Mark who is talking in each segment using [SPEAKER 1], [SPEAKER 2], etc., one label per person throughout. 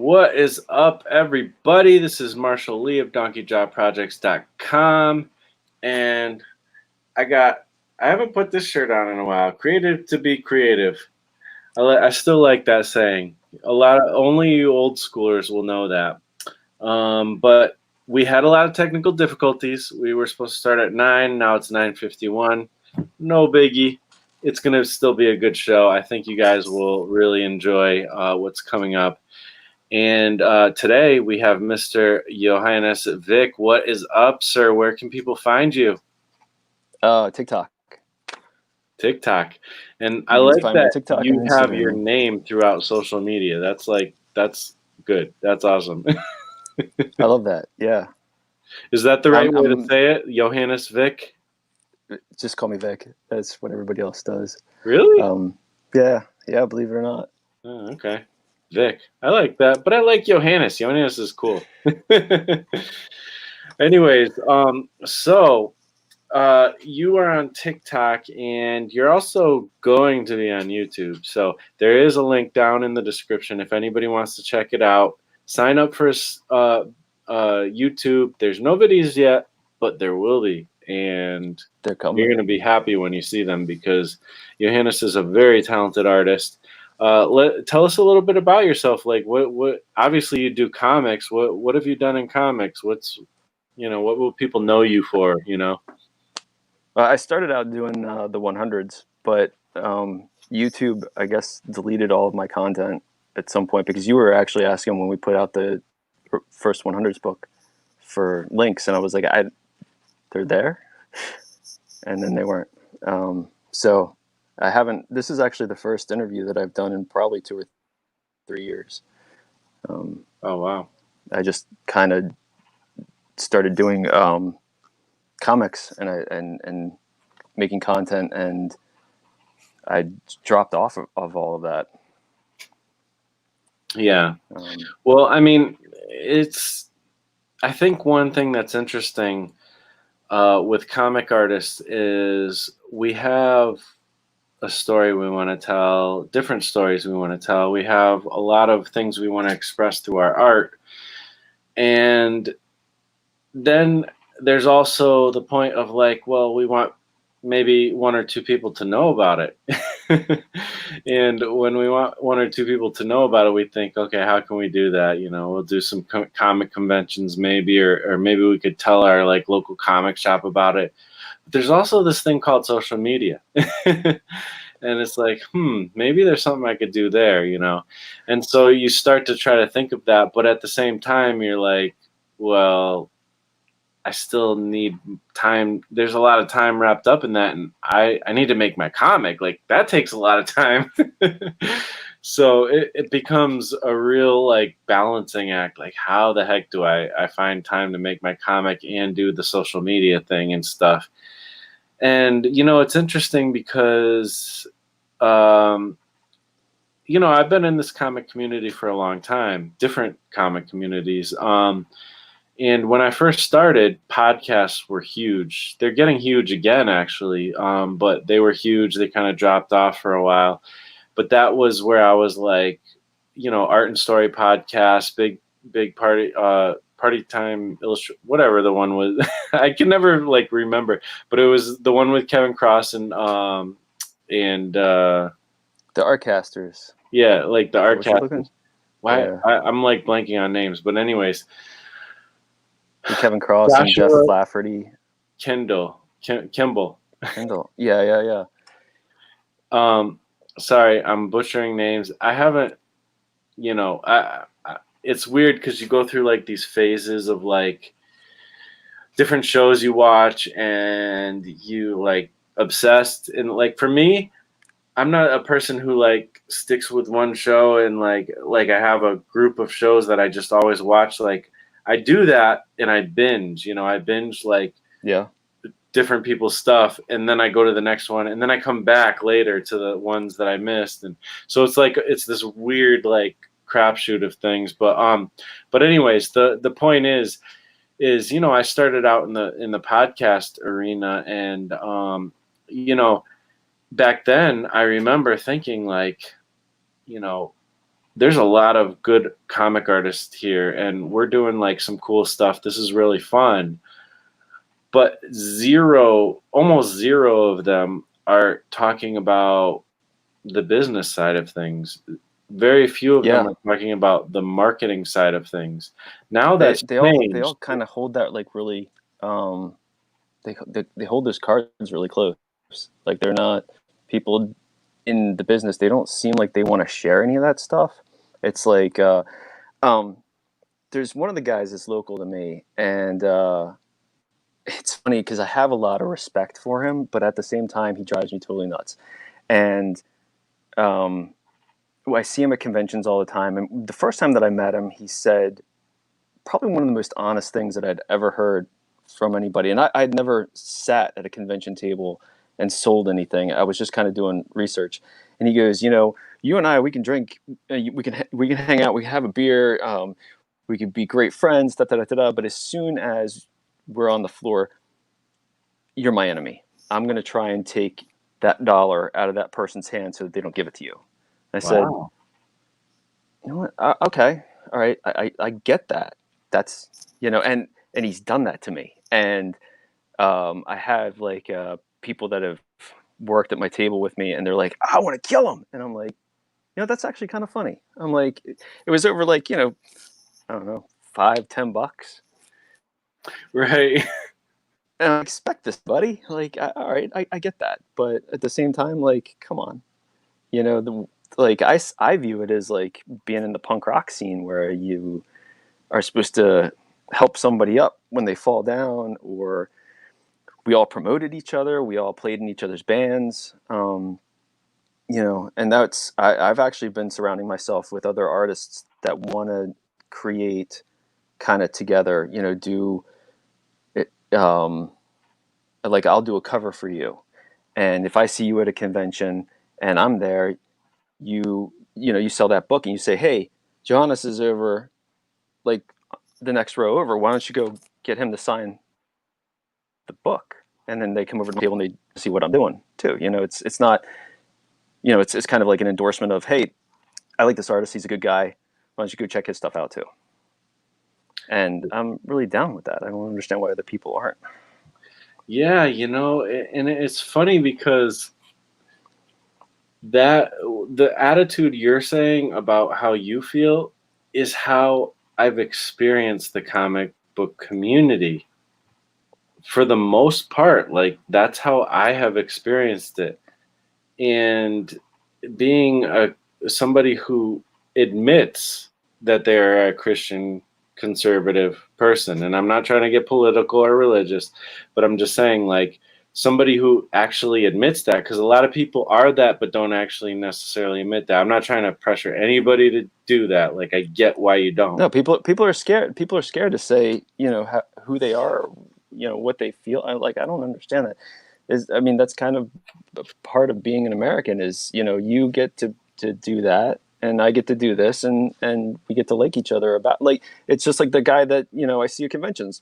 [SPEAKER 1] What is up, everybody? This is Marshall Lee of DonkeyJobProjects.com, and I haven't put this shirt on in a while. Creative to be creative. I still like that saying. Only you old schoolers will know that. But we had a lot of technical difficulties. We were supposed to start at 9. Now it's 9:51. No biggie. It's gonna still be a good show. I think you guys will really enjoy what's coming up. And today we have Mr. Johannes Vick. What is up, sir? Where can people find you?
[SPEAKER 2] TikTok.
[SPEAKER 1] TikTok. And I like that you have your
[SPEAKER 2] Instagram.
[SPEAKER 1] name throughout social media. That's good. That's awesome.
[SPEAKER 2] I love that. Yeah.
[SPEAKER 1] Is that the right way to say it? Johannes Vick?
[SPEAKER 2] Just call me Vick. That's what everybody else does.
[SPEAKER 1] Really?
[SPEAKER 2] Yeah, believe it or not.
[SPEAKER 1] Oh, okay. Vic. I like that, but I like Johannes. Johannes is cool. Anyways, so you are on TikTok and you're also going to be on YouTube. So there is a link down in the description if anybody wants to check it out. Sign up for YouTube. There's no videos yet, but there will be. And
[SPEAKER 2] they're coming.
[SPEAKER 1] You're going to be happy when you see them because Johannes is a very talented artist. Tell us a little bit about yourself. Like what obviously you do comics. What have you done in comics? What will people know you for,
[SPEAKER 2] I started out doing the 100s, but YouTube, I guess, deleted all of my content at some point because you were actually asking when we put out the first 100s book for links, and I was like, they're there, and then they weren't. So I haven't. This is actually the first interview that I've done in probably 2 or 3 years.
[SPEAKER 1] Oh wow!
[SPEAKER 2] I just kind of started doing comics and making content, and I dropped off of all of that.
[SPEAKER 1] Yeah. Well, I mean, I think one thing that's interesting with comic artists is we have a story we want to tell, different stories we want to tell. We have a lot of things we want to express through our art. And then there's also the point of like, well, we want maybe 1 or 2 people to know about it. And when we want 1 or 2 people to know about it, we think, okay, how can we do that? We'll do some comic conventions maybe, or maybe we could tell our like local comic shop about it. But there's also this thing called social media. And it's like, maybe there's something I could do there, And so you start to try to think of that, but at the same time, you're like, well, I still need time. There's a lot of time wrapped up in that, and I need to make my comic. Like that takes a lot of time. So it becomes a real like balancing act. Like how the heck do I find time to make my comic and do the social media thing and stuff? And it's interesting because I've been in this comic community for a long time, different comic communities. And when I first started, podcasts were huge. They're getting huge again, actually, but they were huge. They kind of dropped off for a while. But that was where I was like, art and story podcast, big party time, whatever the one was. I can never like remember, but it was the one with Kevin Cross and the
[SPEAKER 2] Artcasters.
[SPEAKER 1] Yeah, like the Artcasters. Why?
[SPEAKER 2] Yeah.
[SPEAKER 1] I'm like blanking on names, but anyways.
[SPEAKER 2] Kevin Cross and Jeff Lafferty.
[SPEAKER 1] Kimball.
[SPEAKER 2] Kendall. Yeah.
[SPEAKER 1] Sorry, I'm butchering names. I haven't, it's weird because you go through like these phases of like different shows you watch and you like obsessed. And like for me, I'm not a person who like sticks with one show and like I have a group of shows that I just always watch. Like I do that and I binge, I binge like different people's stuff, and then I go to the next one, and then I come back later to the ones that I missed. And so it's like it's this weird like crapshoot of things. But anyways, the point is I started out in the podcast arena, and back then I remember thinking like, there's a lot of good comic artists here, and we're doing like some cool stuff. This is really fun. But zero, almost zero of them are talking about the business side of things. Very few of them
[SPEAKER 2] Yeah,
[SPEAKER 1] are talking about the marketing side of things. Now
[SPEAKER 2] they
[SPEAKER 1] that's
[SPEAKER 2] they all they
[SPEAKER 1] changed.
[SPEAKER 2] all kind of hold that like really. Um, they hold those cards really close. Like they're not people in the business. They don't seem like they want to share any of that stuff. It's like um, there's one of the guys that's local to me, and it's funny because I have a lot of respect for him, but at the same time, he drives me totally nuts. And um, I see him at conventions all the time. And the first time that I met him, he said probably one of the most honest things that I'd ever heard from anybody. And I'd never sat at a convention table and sold anything. I was just kind of doing research. And he goes, you and I, we can drink, we can hang out, we can have a beer, we could be great friends, da da da da. Da. But as soon as we're on the floor, you're my enemy. I'm going to try and take that dollar out of that person's hand so that they don't give it to you. I said,
[SPEAKER 1] Wow.
[SPEAKER 2] you know what? Okay, all right, I get that. That's and he's done that to me. And I have like people that have worked at my table with me, and they're like, I want to kill him, and I'm like, that's actually kind of funny. I'm like, it was over like I don't know, $5-10.
[SPEAKER 1] Right.
[SPEAKER 2] And I expect this, buddy. Like, all right, I get that, but at the same time, like, come on, like I view it as like being in the punk rock scene where you are supposed to help somebody up when they fall down, or we all promoted each other, we all played in each other's bands, and I've actually been surrounding myself with other artists that want to create kind of together, do it, like I'll do a cover for you, and if I see you at a convention and I'm there, you sell that book and you say, hey, Johannes is over like the next row over, why don't you go get him to sign the book? And then they come over to the table and they see what I'm doing too. It's not, it's kind of like an endorsement of, hey, I like this artist, he's a good guy, why don't you go check his stuff out too? And I'm really down with that. I don't understand why other people aren't.
[SPEAKER 1] Yeah, and it's funny because that the attitude you're saying about how you feel is how I've experienced the comic book community for the most part. Like that's how I have experienced it. And being a somebody who admits that they're a Christian conservative person, and I'm not trying to get political or religious, but I'm just saying like somebody who actually admits that, because a lot of people are that but don't actually necessarily admit that. I'm not trying to pressure anybody to do that. Like I get why you don't.
[SPEAKER 2] No, people are scared. People are scared to say, who they are, what they feel. I don't understand that. I mean, that's kind of part of being an American is, you get to do that, and I get to do this, and we get to like each other about like it's just like the guy that I see at conventions.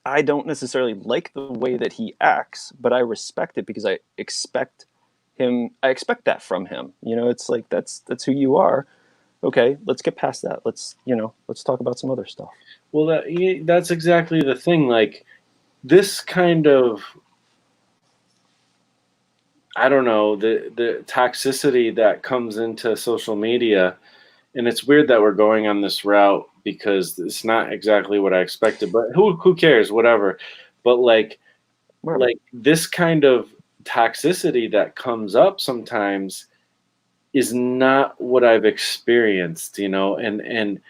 [SPEAKER 2] I don't necessarily like the way that he acts, but I respect it because I expect him. I expect that from him. It's like that's who you are. Okay, let's get past that. Let's talk about some other stuff.
[SPEAKER 1] Well, that's exactly the thing. Like this kind of, I don't know, the toxicity that comes into social media, and it's weird that we're going on this route because it's not exactly what I expected. But who cares? Whatever. But
[SPEAKER 2] Whatever.
[SPEAKER 1] like this kind of toxicity that comes up sometimes is not what I've experienced, and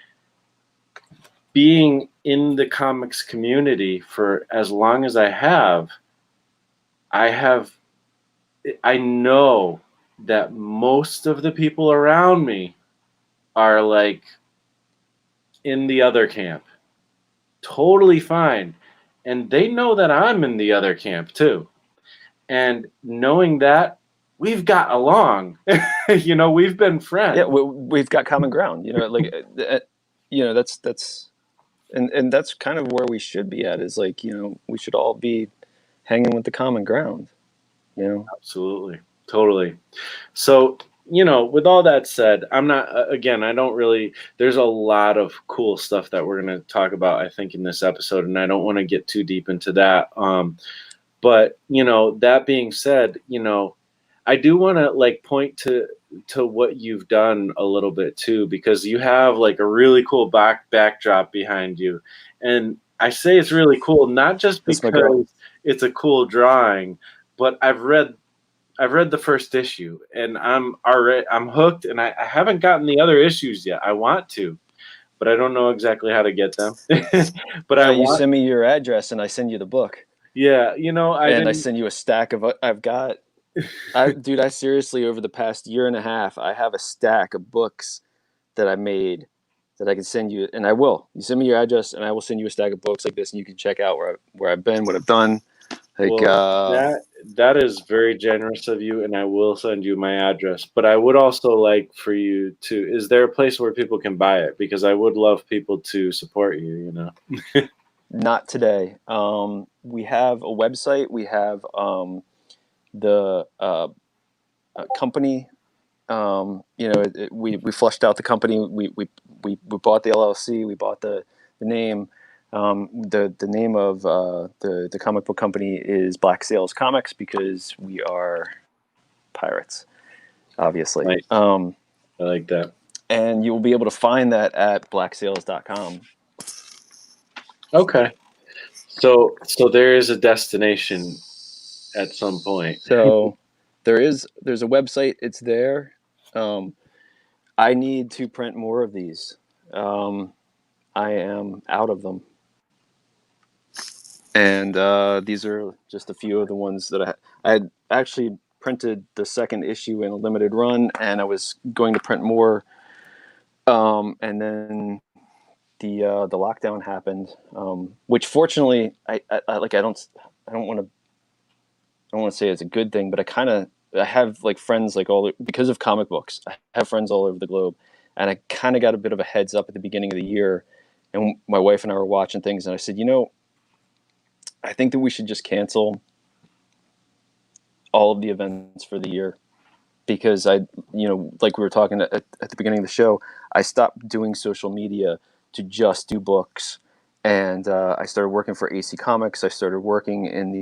[SPEAKER 1] being in the comics community for as long as I have I know that most of the people around me are like in the other camp, totally fine. And they know that I'm in the other camp too. And knowing that, we've got along, we've been
[SPEAKER 2] Yeah,
[SPEAKER 1] friends.
[SPEAKER 2] we've got common ground. Like that's and that's kind of where we should be at. Is like we should all be hanging with the common ground.
[SPEAKER 1] Absolutely. Totally. So, with all that said, I'm not, again, I don't really, there's a lot of cool stuff that we're going to talk about, I think, in this episode, and I don't want to get too deep into that. But, that being said, I do want to like point to what you've done a little bit too, because you have like a really cool backdrop behind you. And I say it's really cool, not just
[SPEAKER 2] That's my girl.
[SPEAKER 1] because it's a cool drawing, but I've read the first issue and I'm hooked, and I haven't gotten the other issues yet. I want to, but I don't know exactly how to get them. But I
[SPEAKER 2] You
[SPEAKER 1] want,
[SPEAKER 2] send me your address and I send you the book,
[SPEAKER 1] yeah, I
[SPEAKER 2] and I
[SPEAKER 1] didn't.
[SPEAKER 2] send you a stack of. I've got. Dude, I seriously, over the past year and a half, I have a stack of books that I made that I can send you, and I will. You send me your address, and I will send you a stack of books like this, and you can check out where I've been, what I've done. Like,
[SPEAKER 1] Well, that is very generous of you, and I will send you my address. But I would also like for you to. Is there a place where people can buy it? Because I would love people to support you.
[SPEAKER 2] not today. We have a website. We have the company. We flushed out the company. We bought the LLC. We bought the name. The name of the comic book company is Black Sails Comics, because we are pirates, obviously.
[SPEAKER 1] Nice. I like that.
[SPEAKER 2] And you will be able to find that at blacksails.com.
[SPEAKER 1] Okay. So there is a destination at some point.
[SPEAKER 2] So there's a website. It's there. Um, I need to print more of these. I am out of them, and these are just a few of the ones that I had actually printed the second issue in a limited run, and I was going to print more. And then the lockdown happened, which fortunately I like. I don't want to say it's a good thing, but I have like friends like because of comic books. I have friends all over the globe, and I kind of got a bit of a heads up at the beginning of the year. And my wife and I were watching things, and I said, I think that we should just cancel all of the events for the year, because like we were talking at the beginning of the show, I stopped doing social media to just do books, and I started working for AC Comics. I started working in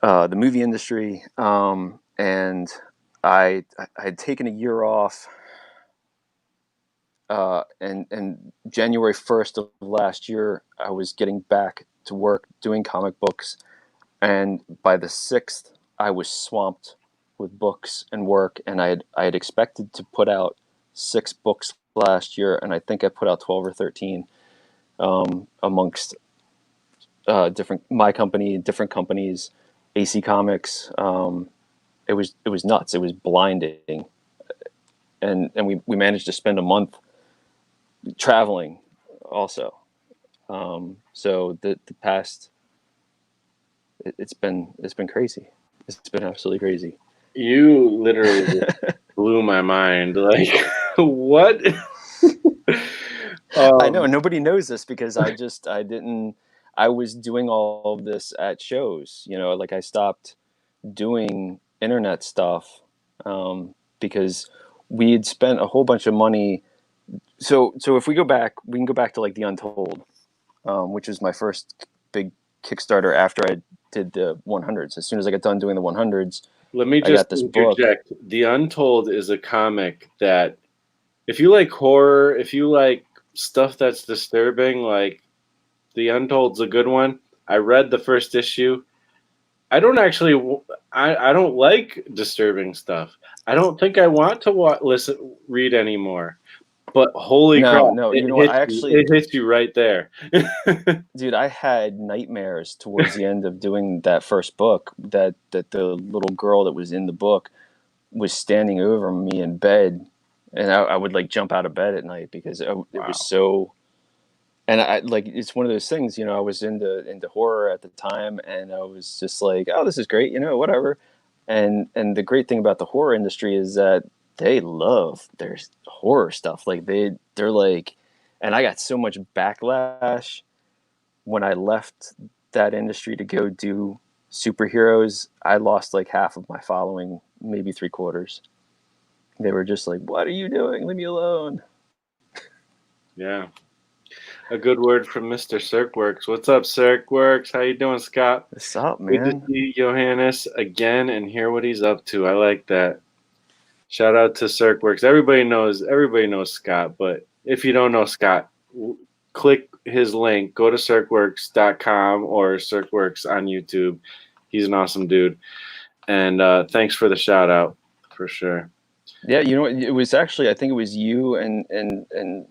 [SPEAKER 2] the movie industry, and I had taken a year off, and January 1st of last year, I was getting back to work doing comic books, and by the 6th, I was swamped with books and work, and I had expected to put out 6 books last year, and I think I put out 12 or 13, amongst different my company, different companies, AC Comics. It was nuts. It was blinding, and we managed to spend a month traveling, also. So the past, it's been crazy. It's been absolutely crazy.
[SPEAKER 1] You literally just blew my mind. Like, what?
[SPEAKER 2] I know
[SPEAKER 1] um,
[SPEAKER 2] nobody knows this, because I didn't. I was doing all of this at shows. Like, I stopped doing internet stuff, because we had spent a whole bunch of money. So if we go back, we can go back to like the Untold, which was my first big Kickstarter after I did the 100s. As soon as I got done doing the 100s,
[SPEAKER 1] Let me
[SPEAKER 2] I
[SPEAKER 1] just
[SPEAKER 2] got this book.
[SPEAKER 1] interject. The Untold is a comic that, if you like horror, if you like stuff that's disturbing, like The Untold's a good one. I read the first issue. I don't actually, I don't like disturbing stuff. I don't think I want to read anymore. But holy crap,
[SPEAKER 2] No, no, you
[SPEAKER 1] it
[SPEAKER 2] know what?
[SPEAKER 1] hits
[SPEAKER 2] I
[SPEAKER 1] you.
[SPEAKER 2] actually,
[SPEAKER 1] It hits you right there.
[SPEAKER 2] dude, I had nightmares towards the end of doing that first book, that the little girl that was in the book was standing over me in bed, and I would like jump out of bed at night, because it was
[SPEAKER 1] Wow.
[SPEAKER 2] so. And I like, it's one of those things. I was into horror at the time, and I was just like, oh, this is great, whatever. And the great thing about the horror industry is that they love their horror stuff. Like, they're like, and I got so much backlash when I left that industry to go do superheroes. I lost like half of my following maybe 3/4. They were just like, "What are you doing? Leave me alone."
[SPEAKER 1] Yeah. A good word from Mr. Cirqueworks. What's up, Cirqueworks? How you doing, Scott?
[SPEAKER 2] What's up,
[SPEAKER 1] Good to
[SPEAKER 2] man?
[SPEAKER 1] see Johannes again and hear what he's up to. I like that. Shout out to Cirqueworks. Everybody knows Scott, but if you don't know Scott, click his link. Go to cirqueworks.com or Cirqueworks on YouTube. He's an awesome dude. And thanks for the shout out for sure.
[SPEAKER 2] Yeah, you know what? It was actually, I think it was you and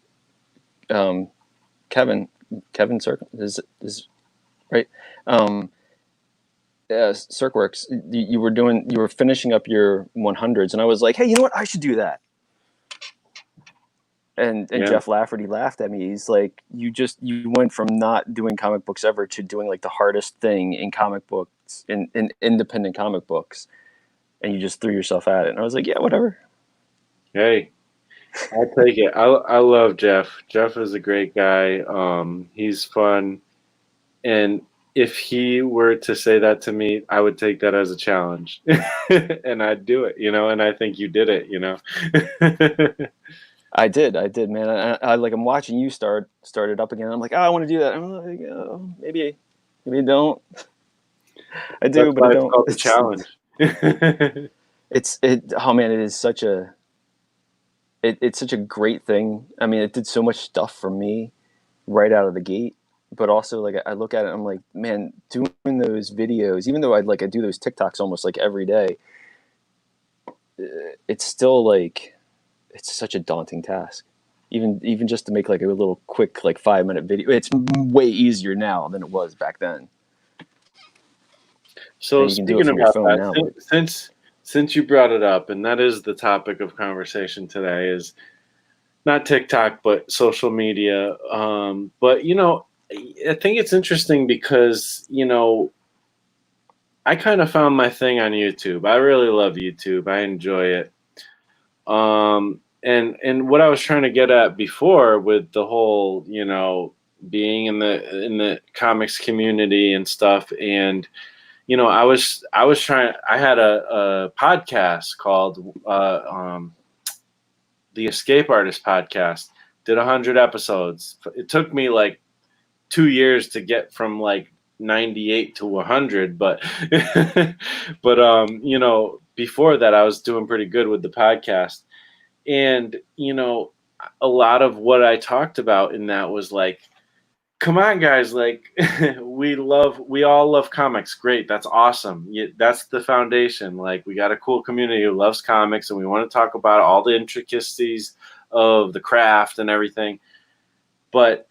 [SPEAKER 2] Kevin Circle is right. Um, Circworks. You were finishing up your 100s, and I was like, hey, you know what? I should do that. And
[SPEAKER 1] Yeah.
[SPEAKER 2] Jeff Lafferty laughed at me. He's like, you went from not doing comic books ever to doing like the hardest thing in comic books in independent comic books, and you just threw yourself at it. And I was like, yeah, whatever.
[SPEAKER 1] Hey, I'll take it. I love Jeff. Jeff is a great guy. He's fun. And if he were to say that to me, I would take that as a challenge and I'd do it, and I think you did it.
[SPEAKER 2] I did, man. I like I'm watching you start it up again. I'm like, oh, I want to do that. I'm like, oh, maybe I don't. I
[SPEAKER 1] That's
[SPEAKER 2] do, but I
[SPEAKER 1] why it's
[SPEAKER 2] don't.
[SPEAKER 1] called the challenge.
[SPEAKER 2] Oh man, it's such a great thing. I mean, it did so much stuff for me right out of the gate. But also, like, I look at it, I'm like, man, doing those videos, even though I do those TikToks almost like every day, it's still like it's such a daunting task. Even just to make like a little quick like 5-minute video, it's way easier now than it was back then.
[SPEAKER 1] So
[SPEAKER 2] And you can do it
[SPEAKER 1] speaking
[SPEAKER 2] from your
[SPEAKER 1] about
[SPEAKER 2] phone
[SPEAKER 1] that,
[SPEAKER 2] now. But
[SPEAKER 1] since you brought it up, and that is the topic of conversation today, is not TikTok, but social media. But I think it's interesting because I kind of found my thing on YouTube. I really love YouTube. I enjoy it. And what I was trying to get at before with the whole, being in the comics community and stuff, and I was trying. I had a podcast called the Escape Artist Podcast. Did 100 episodes. It took me like 2 years to get from like 98 to 100, but before that I was doing pretty good with the podcast. And a lot of what I talked about in that was like, come on guys, like we all love comics. Great, that's awesome. That's the foundation. Like, we got a cool community who loves comics, and we want to talk about all the intricacies of the craft and everything, but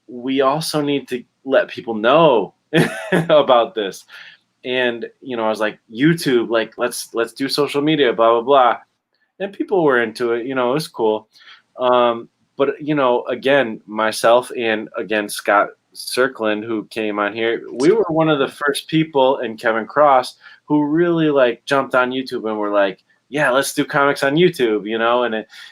[SPEAKER 1] we also need to let people know about this. And I was like, YouTube, like let's do social media, blah blah blah. And people were into it. It was cool. But again, myself and again Scott Circland, who came on here, we were one of the first people, and Kevin Cross, who really like jumped on YouTube and were like, yeah, let's do comics on YouTube.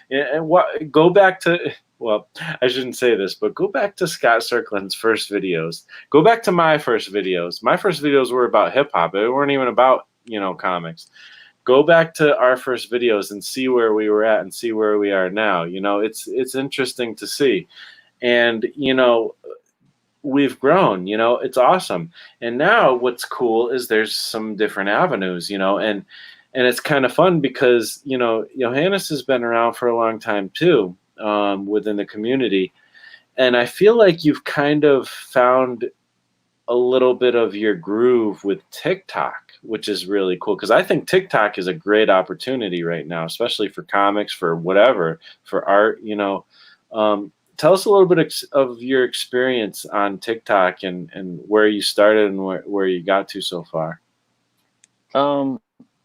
[SPEAKER 1] And what go back to. Well, I shouldn't say this, but go back to Scott Circland's first videos. Go back to my first videos. My first videos were about hip hop. They weren't even about comics. Go back to our first videos and see where we were at and see where we are now. It's interesting to see. And we've grown. It's awesome. And now what's cool is there's some different avenues, and it's kind of fun because Johannes has been around for a long time too, within the community. And I feel like you've kind of found a little bit of your groove with TikTok, which is really cool because I think TikTok is a great opportunity right now, especially for comics, for whatever, for art. Tell us a little bit of your experience on TikTok and where you started and where you got to so far.
[SPEAKER 2] Like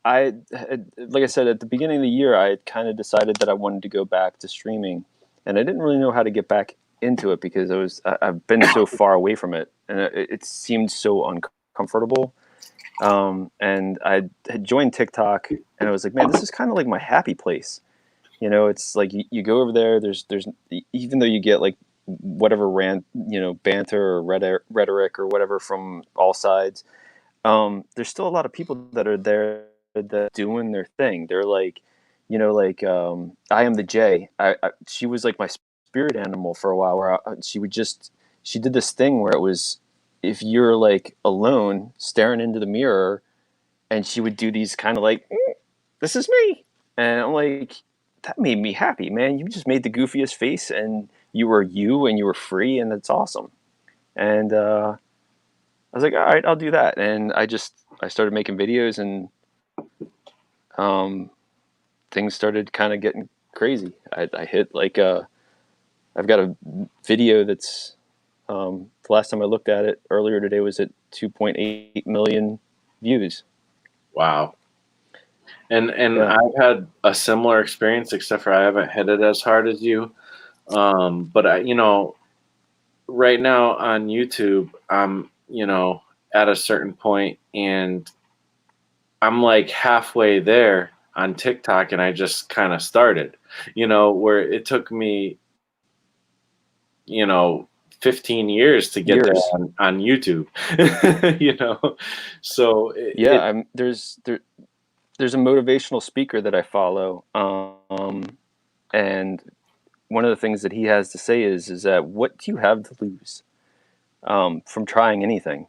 [SPEAKER 2] I said, at the beginning of the year, I had kind of decided that I wanted to go back to streaming, and I didn't really know how to get back into it because I've been so far away from it, and it seemed so uncomfortable. And I had joined TikTok, and I was like, man, this is kind of like my happy place. It's like you go over there. There's even though you get like whatever banter or rhetoric or whatever from all sides, there's still a lot of people that are there that doing their thing. They're like, like I am the J. She was like my spirit animal for a while. Where she did this thing where it was, if you're like alone staring into the mirror, and she would do these kind of like, this is me, and I'm like, that made me happy, man. You just made the goofiest face, and you were you, and you were free, and it's awesome. And I was like, all right, I'll do that. And I started making videos, and um, things started kind of getting crazy. I hit like I've got a video that's the last time I looked at it earlier today was at 2.8 million views.
[SPEAKER 1] Wow. And
[SPEAKER 2] Yeah,
[SPEAKER 1] I've had a similar experience, except for I haven't hit it as hard as you. But right now on YouTube, I'm, at a certain point, and I'm like halfway there on TikTok, and I just kind of started, where it took me, you know, 15 years to get there
[SPEAKER 2] years.
[SPEAKER 1] on YouTube, you know. So
[SPEAKER 2] Yeah, there's a motivational speaker that I follow, and one of the things that he has to say is that what do you have to lose from trying anything?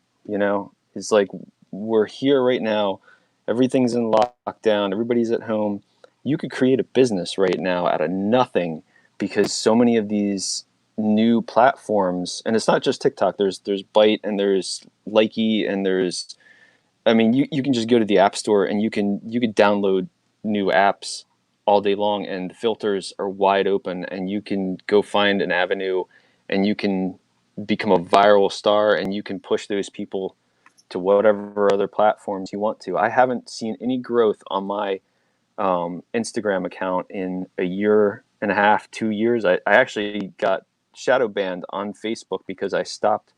[SPEAKER 2] It's like, we're here right now, everything's in lockdown, everybody's at home. You could create a business right now out of nothing, because so many of these new platforms, and it's not just TikTok. There's Byte, and there's Likey, and there's, I mean, you can just go to the app store, and you could download new apps all day long, and the filters are wide open, and you can go find an avenue, and you can become a viral star, and you can push those people to whatever other platforms you want to. I haven't seen any growth on my Instagram account in a year and a half, 2 years. I actually got shadow banned on Facebook because I stopped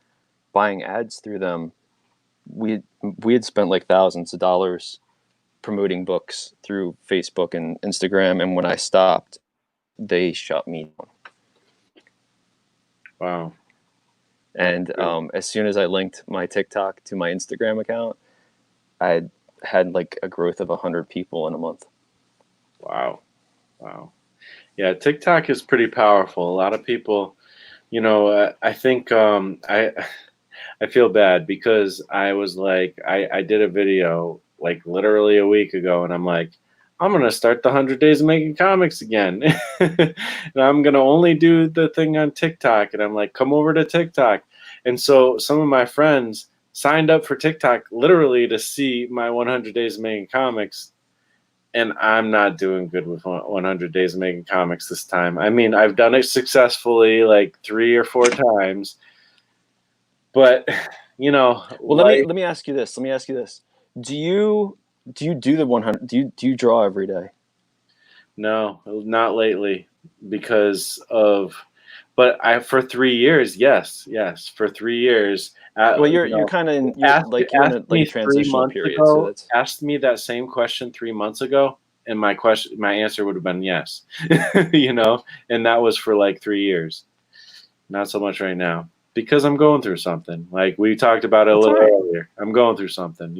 [SPEAKER 2] buying ads through them. We had spent like thousands of dollars promoting books through Facebook and Instagram, and when I stopped, they shut me down.
[SPEAKER 1] wow.
[SPEAKER 2] And as soon as I linked my TikTok to my Instagram account, I had like a growth of 100 people in a month.
[SPEAKER 1] Wow. Wow. Yeah, TikTok is pretty powerful. A lot of people, I think I feel bad because I was like, I did a video like literally a week ago, and I'm like, I'm gonna start the 100 days of making comics again, and I'm gonna only do the thing on TikTok. And I'm like, come over to TikTok. And so some of my friends signed up for TikTok literally to see my 100 days of making comics. And I'm not doing good with 100 days of making comics this time. I mean, I've done it successfully like 3 or 4 times, but
[SPEAKER 2] Well,
[SPEAKER 1] life.
[SPEAKER 2] let me ask you this. Let me ask you this. Do you do the 100? Do you draw every day?
[SPEAKER 1] No, not lately because of. But I for 3 years, yes, for 3 years.
[SPEAKER 2] Well, you're kind of in, you're like you're in
[SPEAKER 1] Asked
[SPEAKER 2] like
[SPEAKER 1] me
[SPEAKER 2] a
[SPEAKER 1] three
[SPEAKER 2] transitional
[SPEAKER 1] months
[SPEAKER 2] period. So
[SPEAKER 1] ago.
[SPEAKER 2] that's
[SPEAKER 1] Asked me that same question 3 months ago, and my answer would have been yes. And that was for like 3 years. Not so much right now because I'm going through something. Like we talked about it a
[SPEAKER 2] that's all
[SPEAKER 1] little
[SPEAKER 2] right.
[SPEAKER 1] earlier. I'm going through something.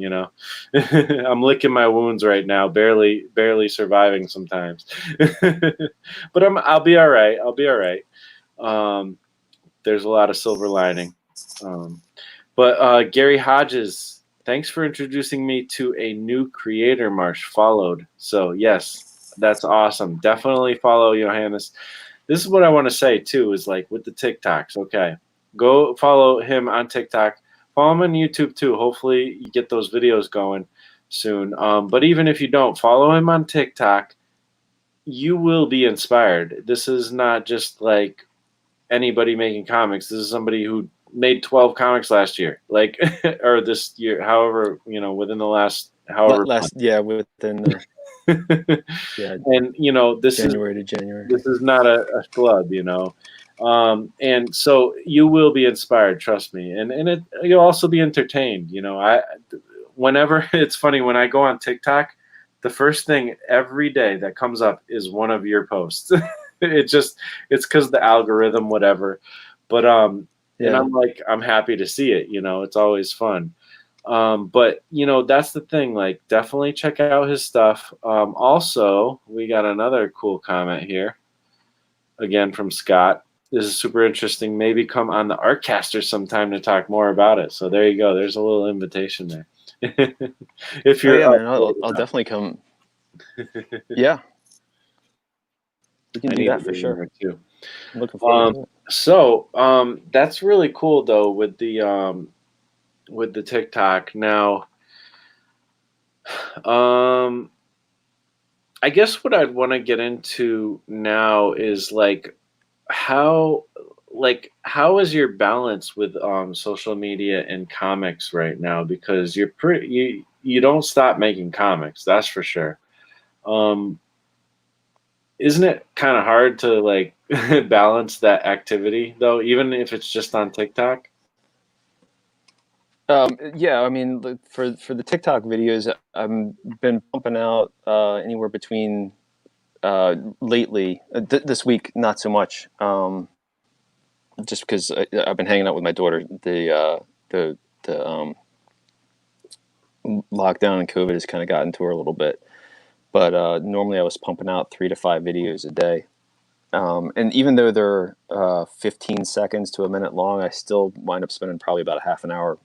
[SPEAKER 1] I'm licking my wounds right now, barely surviving sometimes. But I'll be all right. I'll be all right. Um, there's a lot of silver lining. But Gary Hodges, thanks for introducing me to a new creator. Marsh followed. So yes, that's awesome. Definitely follow Johannes. This is what I want to say too, is like with the TikToks. Okay, go follow him on TikTok. Follow him on YouTube too. Hopefully you get those videos going soon. But even if you don't, follow him on TikTok. You will be inspired. This is not just like anybody making comics. This is somebody who made 12 comics last year, like or this year, however, within the last however
[SPEAKER 2] Last, yeah, within yeah,
[SPEAKER 1] and this is
[SPEAKER 2] January to January.
[SPEAKER 1] this is not a schlub. And so you will be inspired, trust me, and you'll also be entertained. I whenever it's funny when I go on TikTok, the first thing every day that comes up is one of your posts. It's because the algorithm, whatever. But and
[SPEAKER 2] Yeah.
[SPEAKER 1] I'm like, I'm happy to see it. It's always fun. But that's the thing. Like, definitely check out his stuff. Also, we got another cool comment here again from Scott. This is super interesting. Maybe come on the Artcaster sometime to talk more about it. So there you go. There's a little invitation there. If
[SPEAKER 2] Oh
[SPEAKER 1] you're
[SPEAKER 2] yeah,
[SPEAKER 1] up
[SPEAKER 2] man,
[SPEAKER 1] late
[SPEAKER 2] I'll
[SPEAKER 1] enough.
[SPEAKER 2] definitely come. Yeah, we can
[SPEAKER 1] I
[SPEAKER 2] do
[SPEAKER 1] need to
[SPEAKER 2] that
[SPEAKER 1] get
[SPEAKER 2] for
[SPEAKER 1] in
[SPEAKER 2] sure.
[SPEAKER 1] there too.
[SPEAKER 2] I'm looking forward to it.
[SPEAKER 1] That's really cool though with the TikTok. Now, um, I guess what I'd want to get into now is how how is your balance with social media and comics right now? Because you don't stop making comics, that's for sure. Um, isn't it kind of hard to balance that activity though, even if it's just on TikTok?
[SPEAKER 2] Yeah, I mean, for the TikTok videos, I've been pumping out anywhere between lately. This week, not so much, just because I've been hanging out with my daughter. The lockdown and COVID has kind of gotten to her a little bit. But normally, I was pumping out 3 to 5 videos a day. And even though they're 15 seconds to a minute long, I still wind up spending probably about a half an hour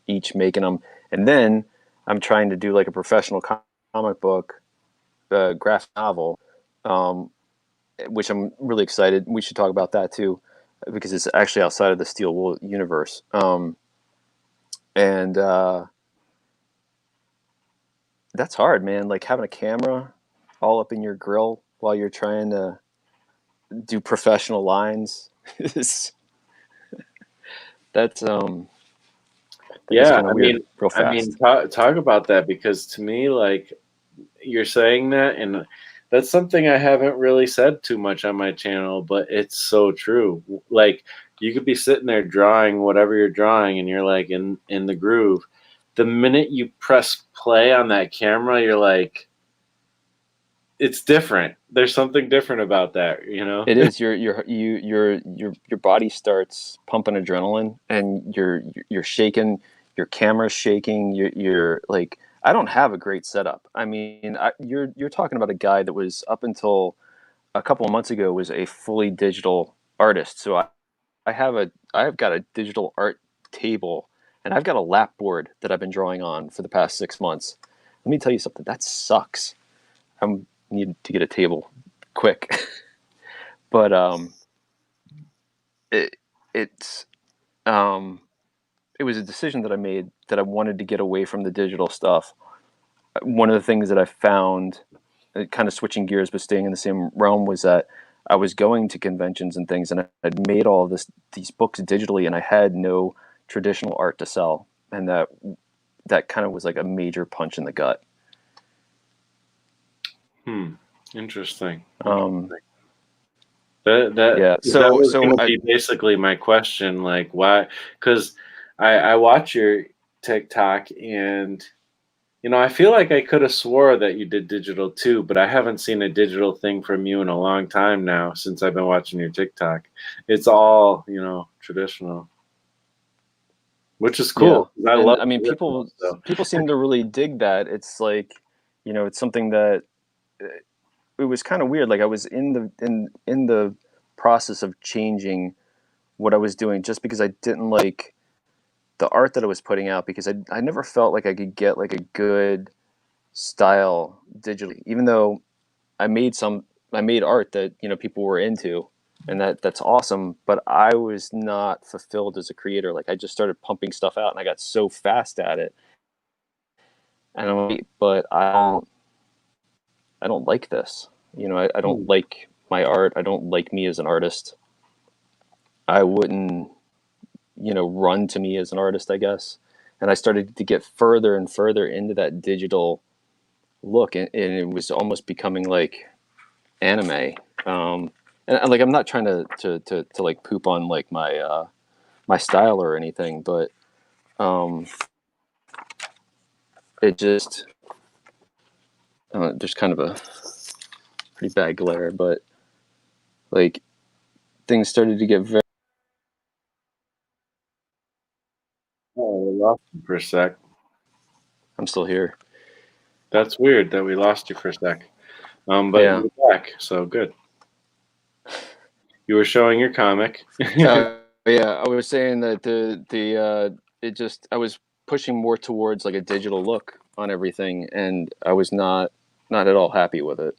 [SPEAKER 2] each making them. And then I'm trying to do like a professional comic book, graphic novel, um, which I'm really excited. We should talk about that too, because it's actually outside of the Steel Wool universe. And That's hard, man. Like having a camera all up in your grill while you're trying to do professional lines. is that's That gets
[SPEAKER 1] Yeah,
[SPEAKER 2] kind of
[SPEAKER 1] I
[SPEAKER 2] weird
[SPEAKER 1] mean,
[SPEAKER 2] real
[SPEAKER 1] I mean,
[SPEAKER 2] fast.
[SPEAKER 1] talk about that because to me, you're saying that, and that's something I haven't really said too much on my channel, but it's so true. Like, you could be sitting there drawing whatever you're drawing, and you're like in the groove. The minute you press play on that camera, you're like, it's different. There's something different about that, you know?
[SPEAKER 2] It is your body starts pumping adrenaline, and you're shaking, your camera's shaking. You're like, I don't have a great setup. I mean, you're talking about a guy that was up until a couple of months ago was a fully digital artist. So I've got a digital art table, and I've got a lap board that I've been drawing on for the past 6 months. Let me tell you something, that sucks. I need to get a table quick. But it it's um, it was a decision that I made, that I wanted to get away from the digital stuff. One of the things that I found, kind of switching gears but staying in the same realm, was that I was going to conventions and things, and I'd made all of these books digitally, and I had no traditional art to sell, and that kind of was like a major punch in the gut.
[SPEAKER 1] Hmm. Interesting.
[SPEAKER 2] Um,
[SPEAKER 1] That
[SPEAKER 2] yeah,
[SPEAKER 1] that
[SPEAKER 2] so
[SPEAKER 1] was
[SPEAKER 2] so
[SPEAKER 1] gonna
[SPEAKER 2] I
[SPEAKER 1] be basically my question, like why? Because I watch your TikTok and I feel like I could have swore that you did digital too, but I haven't seen a digital thing from you in a long time now since I've been watching your TikTok. It's all, traditional, which is
[SPEAKER 2] Yeah,
[SPEAKER 1] cool 'cause I
[SPEAKER 2] and
[SPEAKER 1] love
[SPEAKER 2] I mean,
[SPEAKER 1] traditional stuff.
[SPEAKER 2] people seem to really dig that. It's like, it's something that it was kind of weird. Like I was in the process of changing what I was doing, just because I didn't like the art that I was putting out, because I never felt like I could get like a good style digitally, even though I made art that people were into, and that's awesome. But I was not fulfilled as a creator. Like I just started pumping stuff out, and I got so fast at it, and I'm like, but I don't like this. I don't
[SPEAKER 1] Hmm.
[SPEAKER 2] like my art. I don't like me as an artist. I wouldn't, run to me as an artist, I guess. And I started to get further and further into that digital look, and it was almost becoming like anime. Like, I'm not trying to like poop on like my style or anything, but um, it just there's kind of a pretty bad glare, but like things started to get very.
[SPEAKER 1] lost you for a sec.
[SPEAKER 2] I'm still here.
[SPEAKER 1] That's weird that we lost you for a sec. But
[SPEAKER 2] Yeah.
[SPEAKER 1] you're back, so good. You were showing your comic.
[SPEAKER 2] Yeah. I was saying that it just I was pushing more towards like a digital look on everything, and I was not at all happy with it.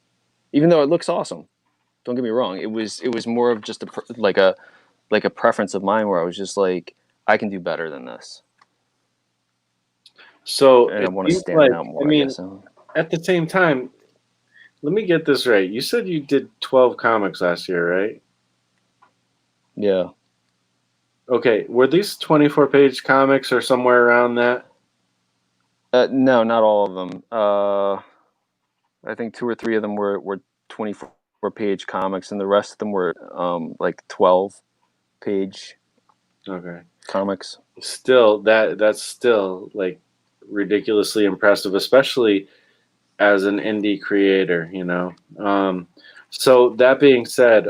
[SPEAKER 2] Even though it looks awesome, don't get me wrong. It was more of just like a preference of mine where I was just like, I can do better than this,
[SPEAKER 1] So
[SPEAKER 2] and I
[SPEAKER 1] it
[SPEAKER 2] want to
[SPEAKER 1] seems
[SPEAKER 2] stand
[SPEAKER 1] like,
[SPEAKER 2] out
[SPEAKER 1] I
[SPEAKER 2] more. I
[SPEAKER 1] mean,
[SPEAKER 2] guess.
[SPEAKER 1] at the same time, let me get this right. You said you did 12 comics last year, right?
[SPEAKER 2] Yeah.
[SPEAKER 1] Okay, were these 24-page comics or somewhere around that?
[SPEAKER 2] No, not all of them. I think two or three of them were 24-page comics, and the rest of them were like 12-page
[SPEAKER 1] Okay.
[SPEAKER 2] comics.
[SPEAKER 1] Still, that's still like ridiculously impressive, especially as an indie creator. So that being said,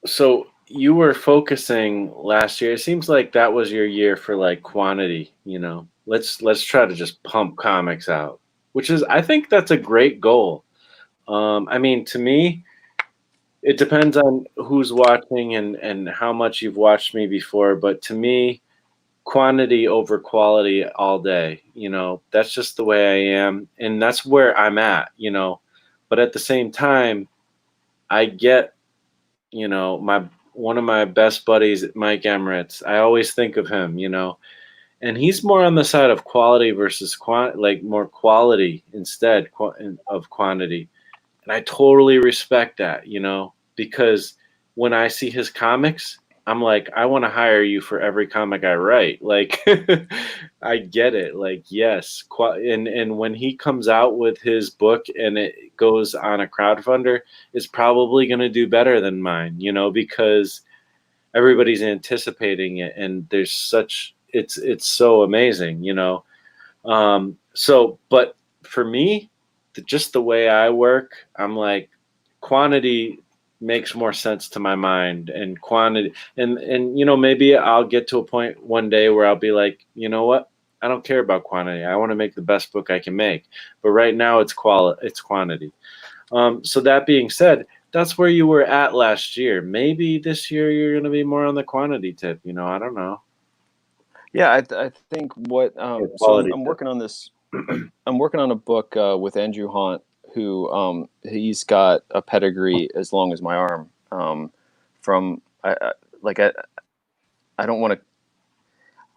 [SPEAKER 1] so you were focusing last year. It seems like that was your year for like quantity. Let's try to just pump comics out, which is I think that's a great goal. I mean, to me, it depends on who's watching and how much you've watched me before, but to me, quantity over quality all day. That's just the way I am, and that's where I'm at. But at the same time, I get, my one of my best buddies, Mike Emirates. I always think of him, and he's more on the side of quality versus like more quality instead of quantity. And I totally respect that, because when I see his comics, I'm like, I want to hire you for every comic I write. Like, I get it. Like, yes. And when he comes out with his book and it goes on a crowdfunder, it's probably going to do better than mine, because everybody's anticipating it. And it's so amazing. But for me, just the way I work, I'm like, quantity makes more sense to my mind, and quantity, and maybe I'll get to a point one day where I'll be like, you know what? I don't care about quantity. I want to make the best book I can make. But right now, it's quantity. So that being said, that's where you were at last year. Maybe this year you're going to be more on the quantity tip. I don't know.
[SPEAKER 2] Yeah, I think what
[SPEAKER 1] Or
[SPEAKER 2] so
[SPEAKER 1] quality
[SPEAKER 2] I'm
[SPEAKER 1] tip.
[SPEAKER 2] working on this. I'm working on a book with Andrew Haunt, who he's got a pedigree as long as my arm. From like I don't want to.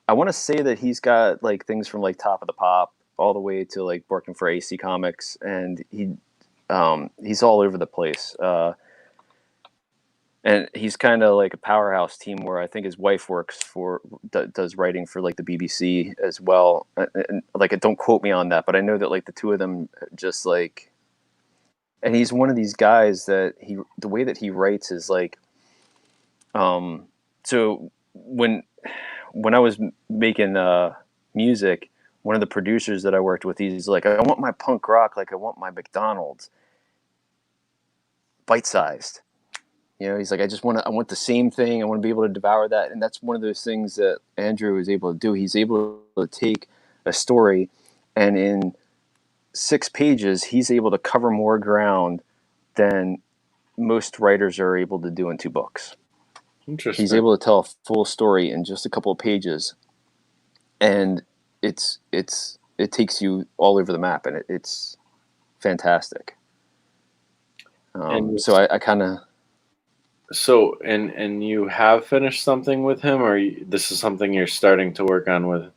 [SPEAKER 2] I want to say that he's got like things from like Top of the Pop all the way to like working for AC Comics, and he's all over the place. And he's kind of like a powerhouse team where I think his wife works for does writing for like the BBC as well. And like, don't quote me on that, but I know that like the two of them just like, and he's one of these guys that the way that he writes is like, so when I was making music, one of the producers that I worked with, he's like, I want my punk rock like I want my McDonald's, bite sized. He's like, I want the same thing. I want to be able to devour that. And that's one of those things that Andrew is able to do. He's able to take a story, and in 6 pages, he's able to cover more ground than most writers are able to do in 2 books. He's
[SPEAKER 1] Interesting.
[SPEAKER 2] able to tell a full story in just a couple of pages, and it takes you all over the map, and it's fantastic.
[SPEAKER 1] And
[SPEAKER 2] So I kind of
[SPEAKER 1] and you have finished something with him, or this is something you're starting to work on with?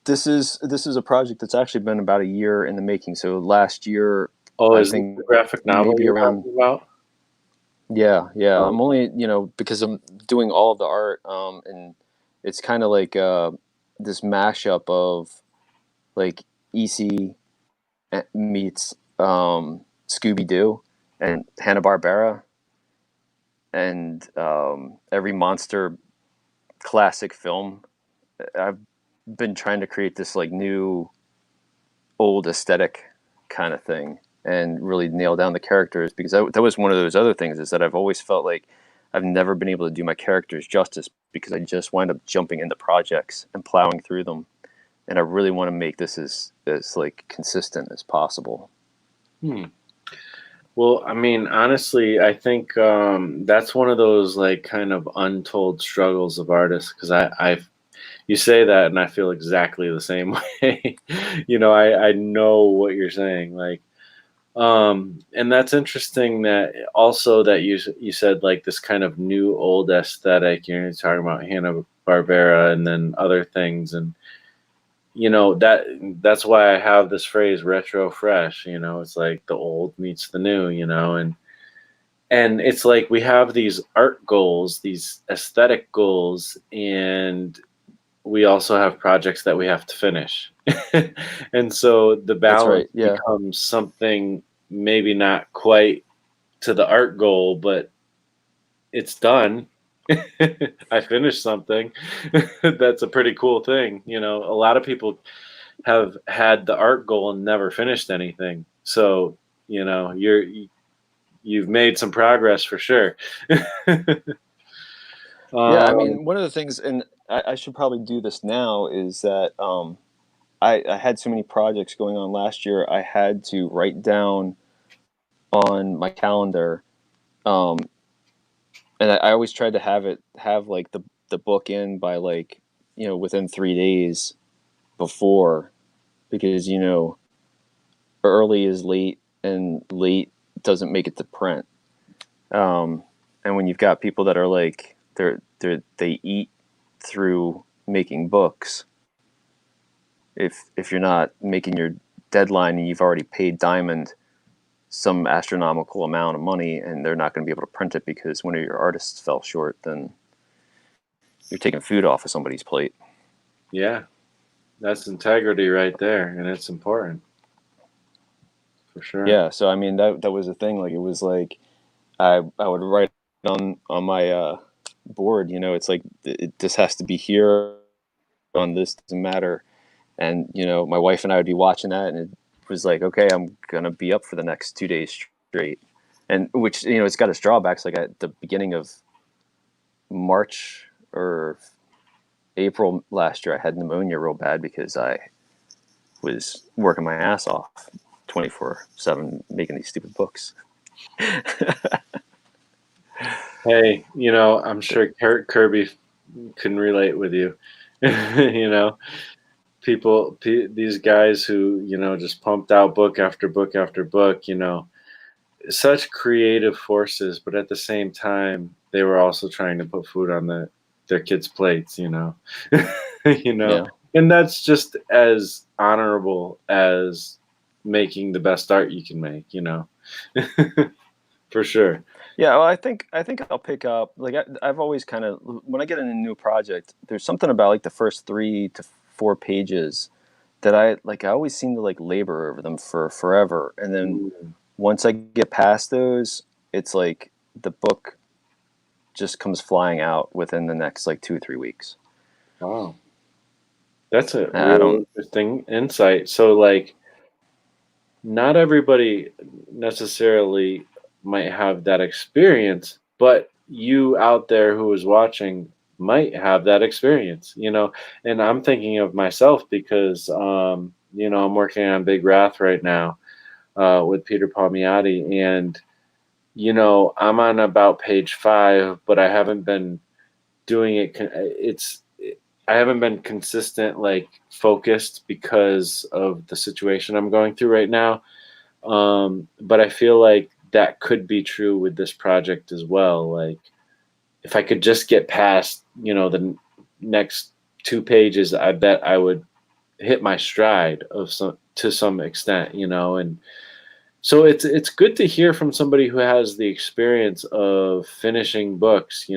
[SPEAKER 2] this is a project that's actually been about a year in the making. So last year,
[SPEAKER 1] Oh,
[SPEAKER 2] I
[SPEAKER 1] is this the
[SPEAKER 2] think
[SPEAKER 1] graphic novel
[SPEAKER 2] maybe
[SPEAKER 1] you're
[SPEAKER 2] around,
[SPEAKER 1] talking about?
[SPEAKER 2] yeah.
[SPEAKER 1] Oh,
[SPEAKER 2] I'm only because I'm doing all of the art, and it's kind of like this mashup of like EC meets Scooby Doo and Hanna Barbera and every monster classic film. I've been trying to create this like new old aesthetic kind of thing and really nail down the characters, because that was one of those other things, is that I've always felt like I've never been able to do my characters justice because I just wind up jumping into projects and plowing through them. And I really want to make this as like consistent as possible.
[SPEAKER 1] Hmm. Well, I mean, honestly, I think that's one of those like kind of untold struggles of artists because you say that and I feel exactly the same way. I know what you're saying. Like, and that's interesting that also that you said like this kind of new old aesthetic. You're talking about Hanna Barbera and then other things, and that's why I have this phrase retro fresh. It's like the old meets the new. And it's like we have these art goals, these aesthetic goals, and we also have projects that we have to finish. And so the
[SPEAKER 2] That's
[SPEAKER 1] balance
[SPEAKER 2] right. Yeah.
[SPEAKER 1] becomes something maybe not quite to the art goal, but it's done. I finished something. That's a pretty cool thing. A lot of people have had the art goal and never finished anything. So, you've made some progress for sure.
[SPEAKER 2] Yeah. I
[SPEAKER 1] um,
[SPEAKER 2] mean, one of the things, and I should probably do this now, is that I had so many projects going on last year. I had to write down on my calendar, um, and I always tried to have like the book in by like within 3 days before, because early is late and late doesn't make it to print. Um, and when you've got people that are like they eat through making books, if you're not making your deadline and you've already paid Diamond some astronomical amount of money and they're not going to be able to print it because one of your artists fell short, then you're taking food off of somebody's plate.
[SPEAKER 1] yeah, that's integrity right there, and it's important for sure.
[SPEAKER 2] Yeah, so I mean that was a thing. Like it was like I would write on my board. It's like this has to be here on this doesn't matter. And my wife and I would be watching that, and it was like, okay, I'm gonna be up for the next 2 days straight. And which it's got its drawbacks. Like at the beginning of March or April last year, I had pneumonia real bad because I was working my ass off 24/7 making these stupid books.
[SPEAKER 1] Hey, I'm sure Kirby can relate with you. you know, these guys who just pumped out book after book after book. Such creative forces, but at the same time, they were also trying to put food on their kids' plates. you know,
[SPEAKER 2] Yeah.
[SPEAKER 1] and that's just as honorable as making the best art you can make. For sure.
[SPEAKER 2] Yeah, well, I think I'll pick up. Like I've always kind of when I get in a new project, there's something about like the first 3 to 4 pages that I like. I always seem to like labor over them for forever, and then
[SPEAKER 1] Mm,
[SPEAKER 2] once I get past those, it's like the book just comes flying out within the next like 2 or 3 weeks.
[SPEAKER 1] wow, that's a
[SPEAKER 2] I
[SPEAKER 1] really
[SPEAKER 2] don't.
[SPEAKER 1] interesting insight. So, like, not everybody necessarily might have that experience, but you out there who is watching might have that experience, And I'm thinking of myself because, I'm working on Big Wrath right now with Peter Palmiotti, and I'm on about page 5, but I haven't been doing it. I haven't been consistent, like focused because of the situation I'm going through right now. But I feel like that could be true with this project as well. Like if I could just get past, next 2 pages, I bet I would hit my stride of some to some extent, and so it's good to hear from somebody who has the experience of finishing books,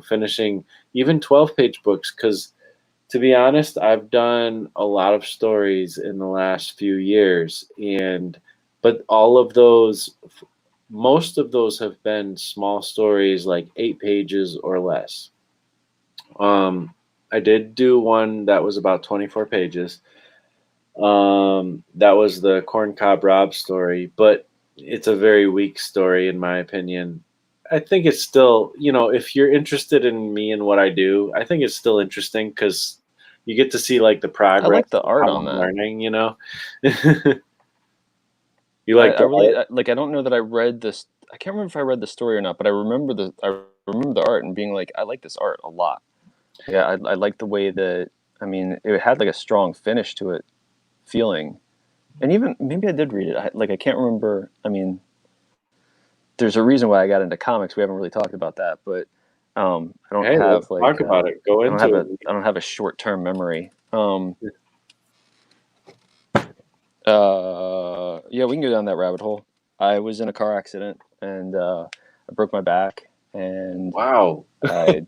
[SPEAKER 1] finishing even 12-page books. Because to be honest, I've done a lot of stories in the last few years, but all of those, most of those have been small stories, like 8 pages or less. Um, I did do one that was about 24 pages. That was the Corn Cob Rob story, but it's a very weak story in my opinion. I think it's still, if you're interested in me and what I do, I think it's still interesting because you get to see like the
[SPEAKER 2] I
[SPEAKER 1] progress
[SPEAKER 2] like the
[SPEAKER 1] of
[SPEAKER 2] art
[SPEAKER 1] how
[SPEAKER 2] on
[SPEAKER 1] I'm
[SPEAKER 2] that.
[SPEAKER 1] learning. You
[SPEAKER 2] I,
[SPEAKER 1] like
[SPEAKER 2] I
[SPEAKER 1] the
[SPEAKER 2] really
[SPEAKER 1] art?
[SPEAKER 2] like. I don't know that I read this. I can't remember if I read the story or not, but I remember the art and being like, I like this art a lot. Yeah, I like the way that. I mean, it had like a strong finish to it, feeling, and even maybe I did read it. I can't remember. I mean, there's a reason why I got into comics. We haven't really talked about that, but I don't
[SPEAKER 1] Hey, let's
[SPEAKER 2] have
[SPEAKER 1] talk about it. Go into it.
[SPEAKER 2] I don't have a short term memory. Yeah, we can go down that rabbit hole. I was in a car accident and I broke my back, and
[SPEAKER 1] Wow.
[SPEAKER 2] I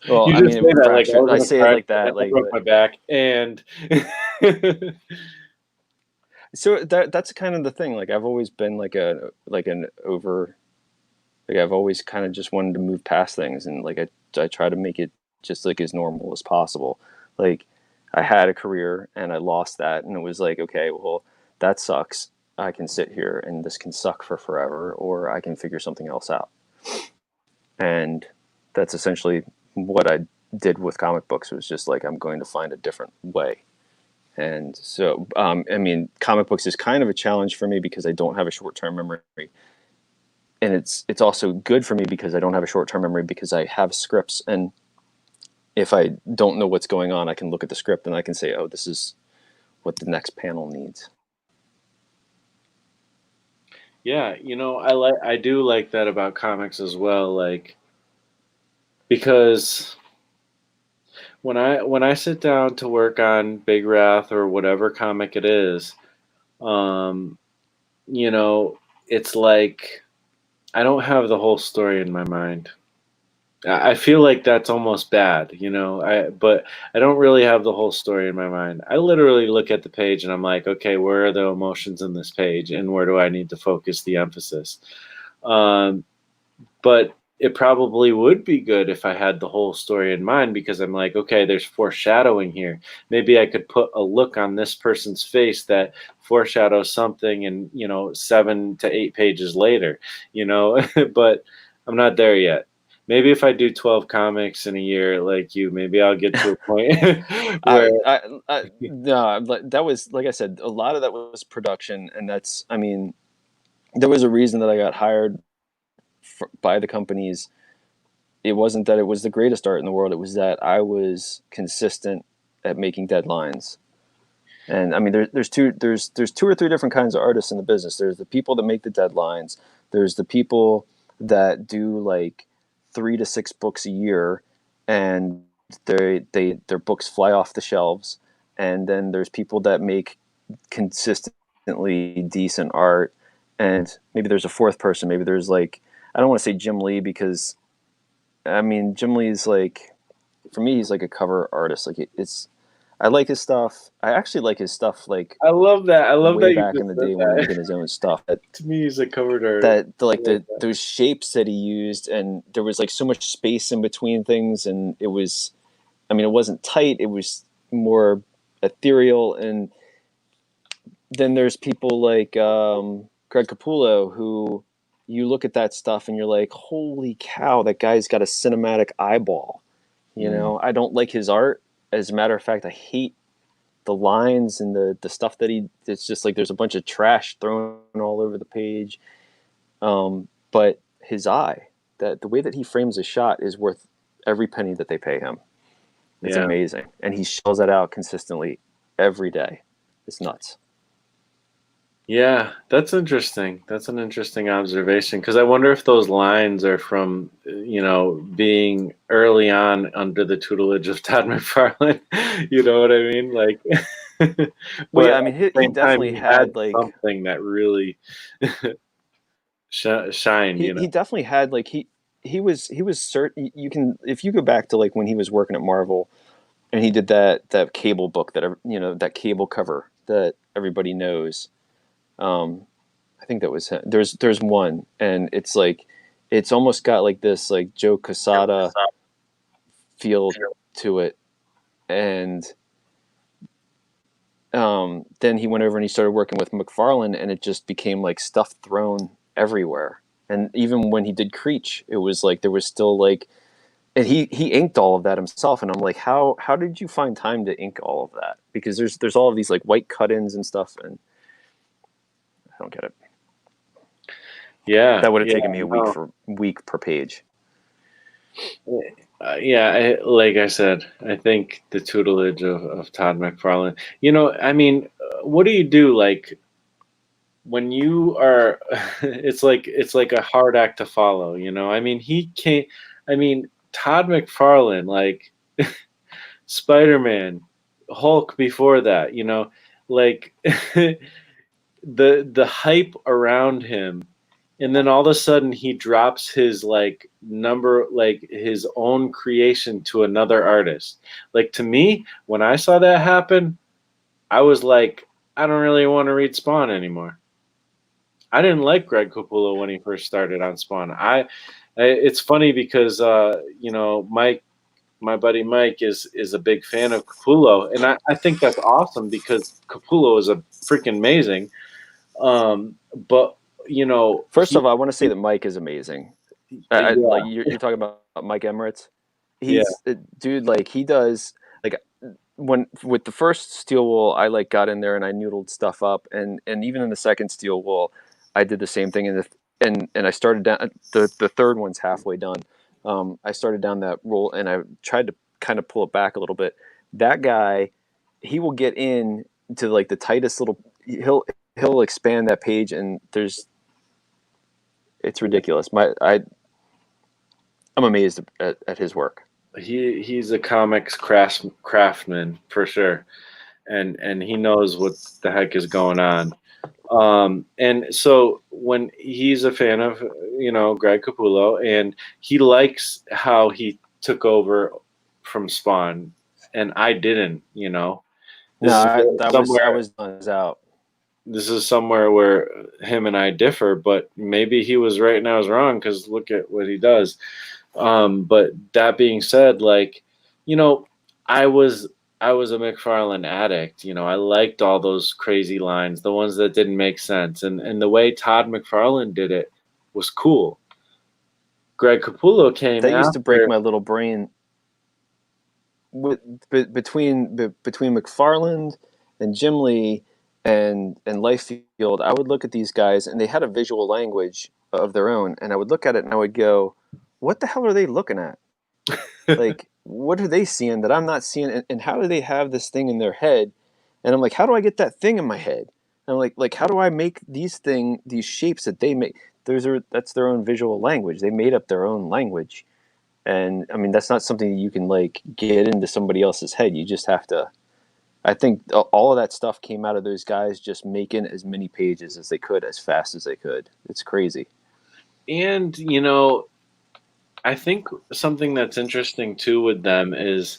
[SPEAKER 2] well,
[SPEAKER 1] You
[SPEAKER 2] I
[SPEAKER 1] just
[SPEAKER 2] mean,
[SPEAKER 1] say
[SPEAKER 2] it
[SPEAKER 1] that like I
[SPEAKER 2] fractured.
[SPEAKER 1] was
[SPEAKER 2] I
[SPEAKER 1] in a
[SPEAKER 2] say it
[SPEAKER 1] car
[SPEAKER 2] like that,
[SPEAKER 1] accident, I
[SPEAKER 2] like,
[SPEAKER 1] broke
[SPEAKER 2] but
[SPEAKER 1] my back, and
[SPEAKER 2] so that's kind of the thing. Like, I've always been like an over. Like, I've always kind of just wanted to move past things, and like I try to make it just like as normal as possible. Like, I had a career and I lost that, and it was like, okay, well, that sucks. I can sit here and this can suck for forever, or I can figure something else out. And that's essentially what I did with comic books. Was just like, I'm going to find a different way. And so, I mean, comic books is kind of a challenge for me because I don't have a short term memory, and it's also good for me because I don't have a short term memory because I have scripts, and if I don't know what's going on, I can look at the script and I can say, oh, this is what the next panel needs.
[SPEAKER 1] yeah, I do like that about comics as well, like because when I sit down to work on Big Wrath or whatever comic it is, um, you know, it's like I don't have the whole story in my mind. I feel like that's almost bad. But I don't really have the whole story in my mind. I literally look at the page and I'm like, okay, where are the emotions in this page, and where do I need to focus the emphasis? Um, but it probably would be good if I had the whole story in mind because I'm like, okay, there's foreshadowing here. Maybe I could put a look on this person's face that foreshadows something, and 7 to 8 pages later. But I'm not there yet. Maybe if I do 12 comics in a year like you, maybe I'll get to a point where
[SPEAKER 2] No, that was, like I said, a lot of that was production, and that's, I mean, there was a reason that I got hired by the companies. It wasn't that it was the greatest art in the world. It was that I was consistent at making deadlines. And I mean, there's two or three different kinds of artists in the business. There's the people that make the deadlines. There's the people that do like 3 to 6 books a year, and their books fly off the shelves. And then there's people that make consistently decent art. And maybe there's a fourth person. Maybe there's like, I don't want to say Jim Lee, because I mean, Jim Lee's like, for me, he's like a cover artist. Like, it's, I like his stuff. I actually like his stuff like
[SPEAKER 1] I love that. I love
[SPEAKER 2] way
[SPEAKER 1] that you
[SPEAKER 2] back in
[SPEAKER 1] just
[SPEAKER 2] the
[SPEAKER 1] said
[SPEAKER 2] day when he was
[SPEAKER 1] that.
[SPEAKER 2] making his own stuff.
[SPEAKER 1] To me, he's a covered artist. I
[SPEAKER 2] Like
[SPEAKER 1] love that.
[SPEAKER 2] those shapes that he used, and there was like so much space in between things, and it was, I mean, it wasn't tight. It was more ethereal. And then there's people like Greg Capullo, who you look at that stuff and you're like, holy cow, that guy's got a cinematic eyeball.
[SPEAKER 1] Mm.
[SPEAKER 2] I don't like his art. As a matter of fact, I hate the lines and the stuff that it's just like there's a bunch of trash thrown all over the page. But his eye, that the way that he frames a shot is worth every penny that they pay him. It's
[SPEAKER 1] Yeah.
[SPEAKER 2] amazing. And he shells that out consistently every day. It's nuts.
[SPEAKER 1] Yeah, that's interesting. That's an interesting observation because I wonder if those lines are from, being early on under the tutelage of Todd McFarlane. You know what I mean? Like,
[SPEAKER 2] Well,
[SPEAKER 1] but
[SPEAKER 2] yeah, I
[SPEAKER 1] at
[SPEAKER 2] mean,
[SPEAKER 1] the
[SPEAKER 2] he
[SPEAKER 1] same time,
[SPEAKER 2] definitely
[SPEAKER 1] he had
[SPEAKER 2] had like,
[SPEAKER 1] something that really shined.
[SPEAKER 2] he definitely had like, he was certain. You can, if you go back to like when he was working at Marvel, and he did that Cable book that, that Cable cover that everybody knows. Um, I think that was him. There's one, and it's like, it's almost got like this like Joe Quesada feel to it. And then he went over and he started working with McFarlane, and it just became like stuff thrown everywhere. And even when he did Creech, it was like there was still like, and he inked all of that himself. And I'm like, how did you find time to ink all of that? Because there's all of these like white cut-ins and stuff, and I don't get it.
[SPEAKER 1] Yeah,
[SPEAKER 2] That would have
[SPEAKER 1] yeah,
[SPEAKER 2] taken me a
[SPEAKER 1] no.
[SPEAKER 2] week per page.
[SPEAKER 1] Yeah, like I said, I think the tutelage of Todd McFarlane. I mean, what do you do like when you are? It's like a hard act to follow. I mean, he can't. I mean, Todd McFarlane, like Spider-Man, Hulk before that. Like the hype around him, and then all of a sudden he drops his like his own creation to another artist. Like, to me, when I saw that happen, I was like, I don't really want to read Spawn anymore. I didn't like Greg Capullo when he first started on Spawn. It's funny because Mike, my buddy Mike, is a big fan of Capullo, and I think that's awesome because Capullo is a freaking amazing. But
[SPEAKER 2] First
[SPEAKER 1] he,
[SPEAKER 2] off, I want to say that Mike is amazing.
[SPEAKER 1] yeah,
[SPEAKER 2] Like you're talking about Mike Emirates.
[SPEAKER 1] yeah,
[SPEAKER 2] He's dude. Like he does. Like when with the first Steel Wool, I like got in there and I noodled stuff up, and even in the second Steel Wool, I did the same thing. And I started down the third one's halfway done. I started down that roll and I tried to kind of pull it back a little bit. That guy, he will get in to like the tightest little. He'll expand that page and it's ridiculous. I'm amazed at his work.
[SPEAKER 1] he's a comics craftsman for sure, and he knows what the heck is going on. And so when he's a fan of Greg Capullo, and he likes how he took over from Spawn, and I didn't.
[SPEAKER 2] No,
[SPEAKER 1] This is
[SPEAKER 2] I
[SPEAKER 1] somewhere.
[SPEAKER 2] was done. I was out.
[SPEAKER 1] This is somewhere where him and I differ, but maybe he was right and I was wrong because look at what he does. But that being said, like, you know, I was I was a McFarlane addict. I liked all those crazy lines, the ones that didn't make sense, and the way Todd McFarlane did it was cool. Greg Capullo came
[SPEAKER 2] That used to break
[SPEAKER 1] after.
[SPEAKER 2] my little brain. With, between McFarland and Jim Lee and Liefeld, I would look at these guys and they had a visual language of their own, and I would look at it and I would go, "What the hell are they looking at? Like, what are they seeing that I'm not seeing? And how do they have this thing in their head?" And I'm like, "How do I get that thing in my head?" And I'm like, "How do I make these shapes that they make? That's their own visual language. They made up their own language." And I mean, that's not something you can like get into somebody else's head. You just have to. I think all of that stuff came out of those guys just making as many pages as they could as fast as they could. It's crazy.
[SPEAKER 1] And I think something that's interesting too with them is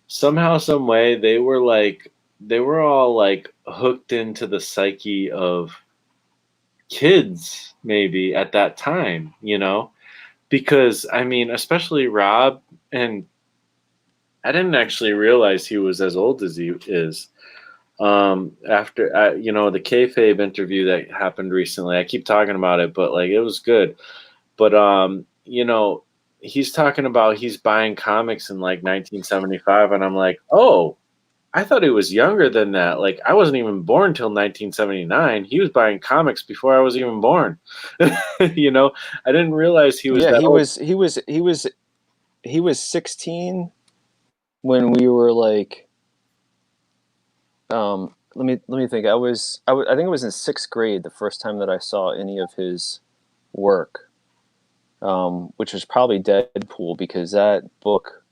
[SPEAKER 1] somehow, some way, they were all like hooked into the psyche of kids maybe at that time, because I mean, especially Rob, and I didn't actually realize he was as old as he is. After the kayfabe interview that happened recently, I keep talking about it, but like it was good. But he's talking about he's buying comics in like 1975, and I'm like, oh, I thought he was younger than that. Like, I wasn't even born till 1979. He was buying comics before I was even born. I didn't realize he was
[SPEAKER 2] Yeah,
[SPEAKER 1] that old.
[SPEAKER 2] he was 16 when we were like. Let me think. I think it was in sixth grade the first time that I saw any of his work, which was probably Deadpool because that book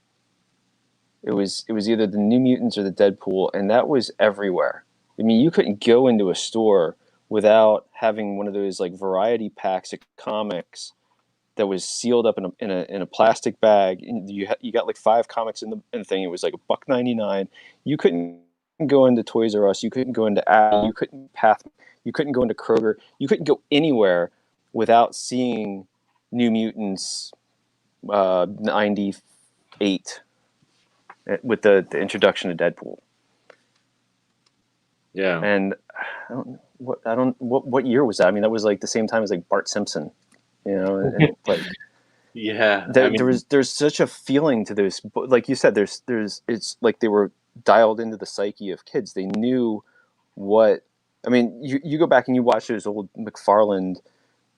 [SPEAKER 2] it was either the New Mutants or the Deadpool, and that was everywhere. I mean, you couldn't go into a store without having one of those like variety packs of comics that was sealed up in a plastic bag. And you got like five comics in the thing. It was like $1.99. You couldn't go into Toys R Us. You couldn't go into Apple. You couldn't go into Kroger. You couldn't go anywhere without seeing New Mutants 98 with the introduction of Deadpool.
[SPEAKER 1] Yeah.
[SPEAKER 2] And I don't what year was that? I mean, that was like the same time as like Bart Simpson and like
[SPEAKER 1] Yeah, I mean,
[SPEAKER 2] there's such a feeling to this, like you said, there's it's like they were dialed into the psyche of kids. They knew what, I mean, you go back and you watch those old McFarland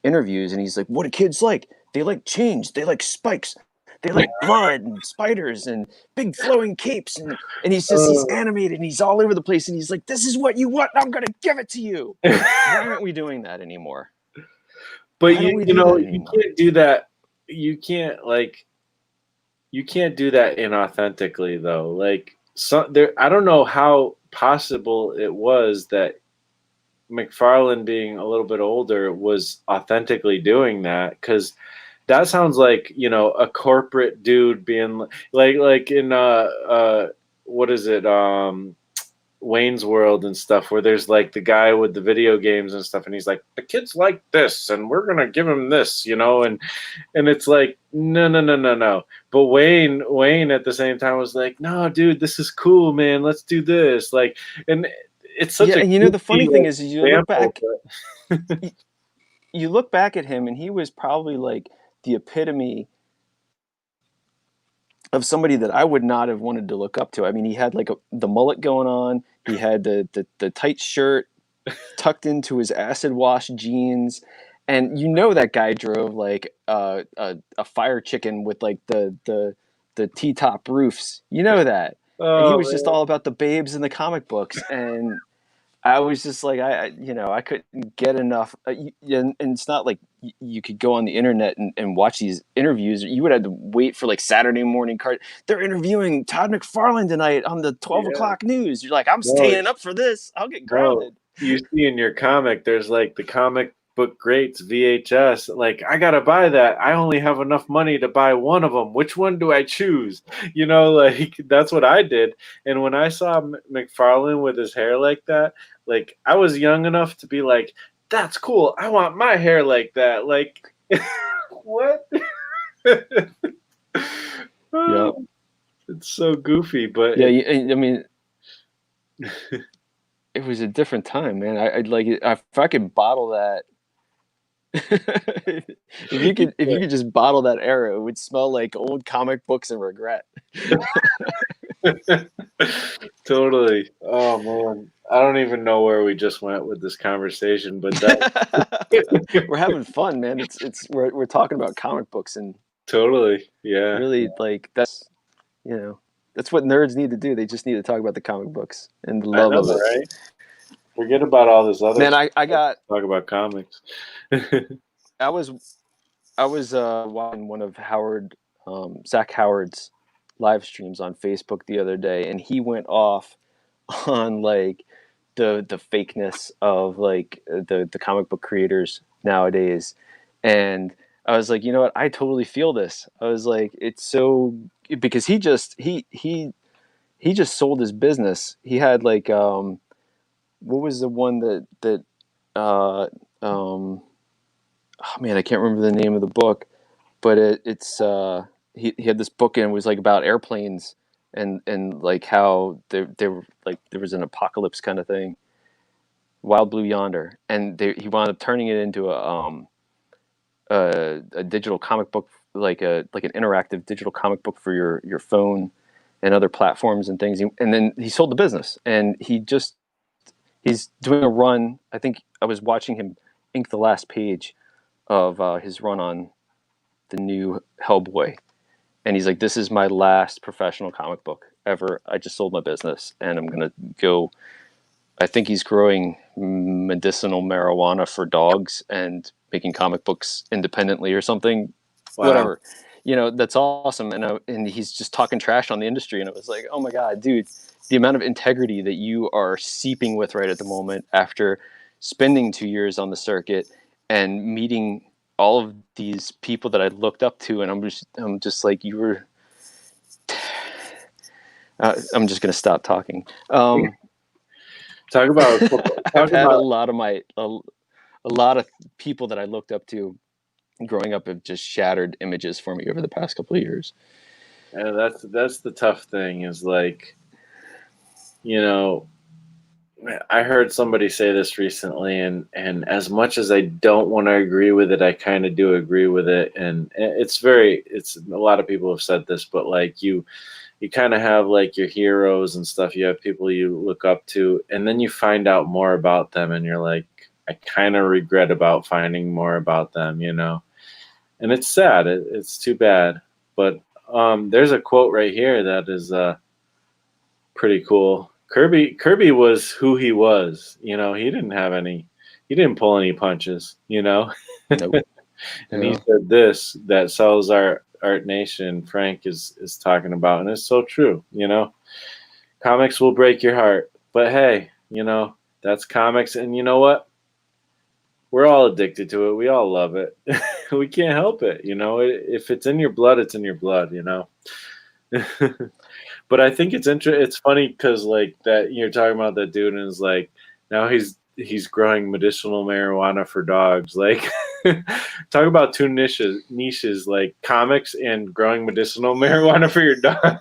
[SPEAKER 2] interviews, and he's like, what do kids like? They like change, they like spikes, they like blood and spiders and big flowing capes, and he's
[SPEAKER 1] uh,
[SPEAKER 2] animated and he's all over the place, and he's like, this is what you want, I'm gonna give it to you. Why aren't we doing that anymore?
[SPEAKER 1] but
[SPEAKER 2] Why don't we
[SPEAKER 1] you
[SPEAKER 2] do
[SPEAKER 1] know,
[SPEAKER 2] that
[SPEAKER 1] you
[SPEAKER 2] anymore?
[SPEAKER 1] can't do that. You can't like you can't do that inauthentically though. Like some there, I don't know how possible it was that McFarlane, being a little bit older, was authentically doing that, because that sounds like, a corporate dude being like in what is it, Wayne's World and stuff, where there's like the guy with the video games and stuff, and he's like, the kids like this and we're gonna give him this, and it's like, no, no, no, no, no. But Wayne at the same time was like, no, dude, this is cool, man, let's do this, like. And it's such
[SPEAKER 2] Yeah,
[SPEAKER 1] a
[SPEAKER 2] and the funny
[SPEAKER 1] goofy,
[SPEAKER 2] thing
[SPEAKER 1] like,
[SPEAKER 2] is
[SPEAKER 1] example, but
[SPEAKER 2] you look back at him, and he was probably like the epitome of somebody that I would not have wanted to look up to. I mean, he had like the mullet going on. He had the tight shirt tucked into his acid wash jeans, and that guy drove like a fire chicken with like the T top roofs. You know that, and he
[SPEAKER 1] oh
[SPEAKER 2] was just
[SPEAKER 1] man,
[SPEAKER 2] all about the babes in the comic books. And I was just like, I couldn't get enough. And it's not like you could go on the internet and watch these interviews. You would have to wait for like Saturday morning card. They're interviewing Todd McFarlane tonight on the 12
[SPEAKER 1] yeah,
[SPEAKER 2] o'clock news. You're like, I'm
[SPEAKER 1] no,
[SPEAKER 2] staying up for this. I'll get
[SPEAKER 1] no.
[SPEAKER 2] grounded.
[SPEAKER 1] You see in your comic, there's like the comic book greats VHS. Like, I gotta buy that. I only have enough money to buy one of them. Which one do I choose? Like that's what I did. And when I saw McFarlane with his hair like that, like I was young enough to be like, that's cool. I want my hair like that. Like, what?
[SPEAKER 2] Yep.
[SPEAKER 1] Oh, it's so goofy, but
[SPEAKER 2] Yeah. I mean, it was a different time, man. I'd like it if I could bottle that. If you could just bottle that era, it would smell like old comic books and regret.
[SPEAKER 1] totally. Oh man, I don't even know where we just went with this conversation, but that
[SPEAKER 2] We're having fun, man. We're talking about comic books, and
[SPEAKER 1] totally, yeah.
[SPEAKER 2] really, like, that's what nerds need to do. They just need to talk about the comic books and the
[SPEAKER 1] I
[SPEAKER 2] love
[SPEAKER 1] know,
[SPEAKER 2] of it.
[SPEAKER 1] right? Forget about all this other
[SPEAKER 2] Man,
[SPEAKER 1] stuff.
[SPEAKER 2] I got
[SPEAKER 1] Talk about comics.
[SPEAKER 2] I was watching one of Zach Howard's live streams on Facebook the other day, and he went off on like the fakeness of like the comic book creators nowadays. And I was like, you know what, I totally feel this. I was like, it's so, because he just sold his business. He had like what was the one that uh um oh man, I can't remember the name of the book, but he had this book, and it was like about airplanes, and like how there were like there was an apocalypse kind of thing. Wild Blue Yonder, and he wound up turning it into a digital comic book, like an interactive digital comic book for your phone and other platforms and things. And then he sold the business, and he's doing a run. I think I was watching him ink the last page of his run on the new Hellboy, and he's like, "This is my last professional comic book ever. I just sold my business, and I'm gonna go." I think he's growing medicinal marijuana for dogs and making comic books independently or something.
[SPEAKER 1] Wow.
[SPEAKER 2] Whatever, that's awesome. And he's just talking trash on the industry, and it was like, oh my god, dude, the amount of integrity that you are seeping with right at the moment after spending 2 years on the circuit and meeting all of these people that I looked up to, and I'm just like, you were. I'm just gonna stop talking.
[SPEAKER 1] Talk about
[SPEAKER 2] I've
[SPEAKER 1] talk
[SPEAKER 2] had a
[SPEAKER 1] about
[SPEAKER 2] lot of a lot of people that I looked up to growing up have just shattered images for me over the past couple of years.
[SPEAKER 1] that's the tough thing, is like, you know I heard somebody say this recently, and as much as I don't want to agree with it, I kind of do agree with it. And it's a lot of people have said this, but like you kind of have like your heroes and stuff. You have people you look up to, and then you find out more about them, and you're like, I kind of regret about finding more about them, you know. And it's sad. It's too bad. But there's a quote right here that is pretty cool. Kirby was who he was. You know, he didn't pull any punches. You know,
[SPEAKER 2] Nope.
[SPEAKER 1] and he
[SPEAKER 2] Yeah.
[SPEAKER 1] said this that sells our Art Nation. Frank is talking about, and it's so true. You know, comics will break your heart, but hey, you know that's comics, and you know what? We're all addicted to it. We all love it. We can't help it. You know, if it's in your blood, it's in your blood. You know. But I think it's funny because like that you're talking about that dude and is like now he's growing medicinal marijuana for dogs. Like talk about two niches like comics and growing medicinal marijuana for your dog.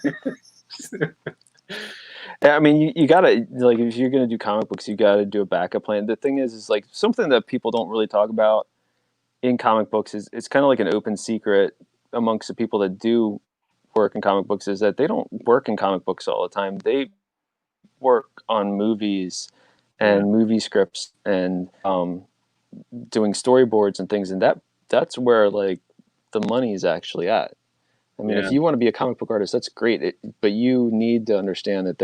[SPEAKER 2] I mean, you gotta, like, if you're gonna do comic books, you gotta do a backup plan. The thing is like something that people don't really talk about in comic books is it's kind of like an open secret amongst the people that do work in comic books is that they don't work in comic books all the time. They work on movies
[SPEAKER 1] Yeah,
[SPEAKER 2] and movie scripts and doing storyboards and things, and that's where like the money is actually at. I mean,
[SPEAKER 1] yeah,
[SPEAKER 2] if you want to be a comic book artist, that's great, but you need to understand that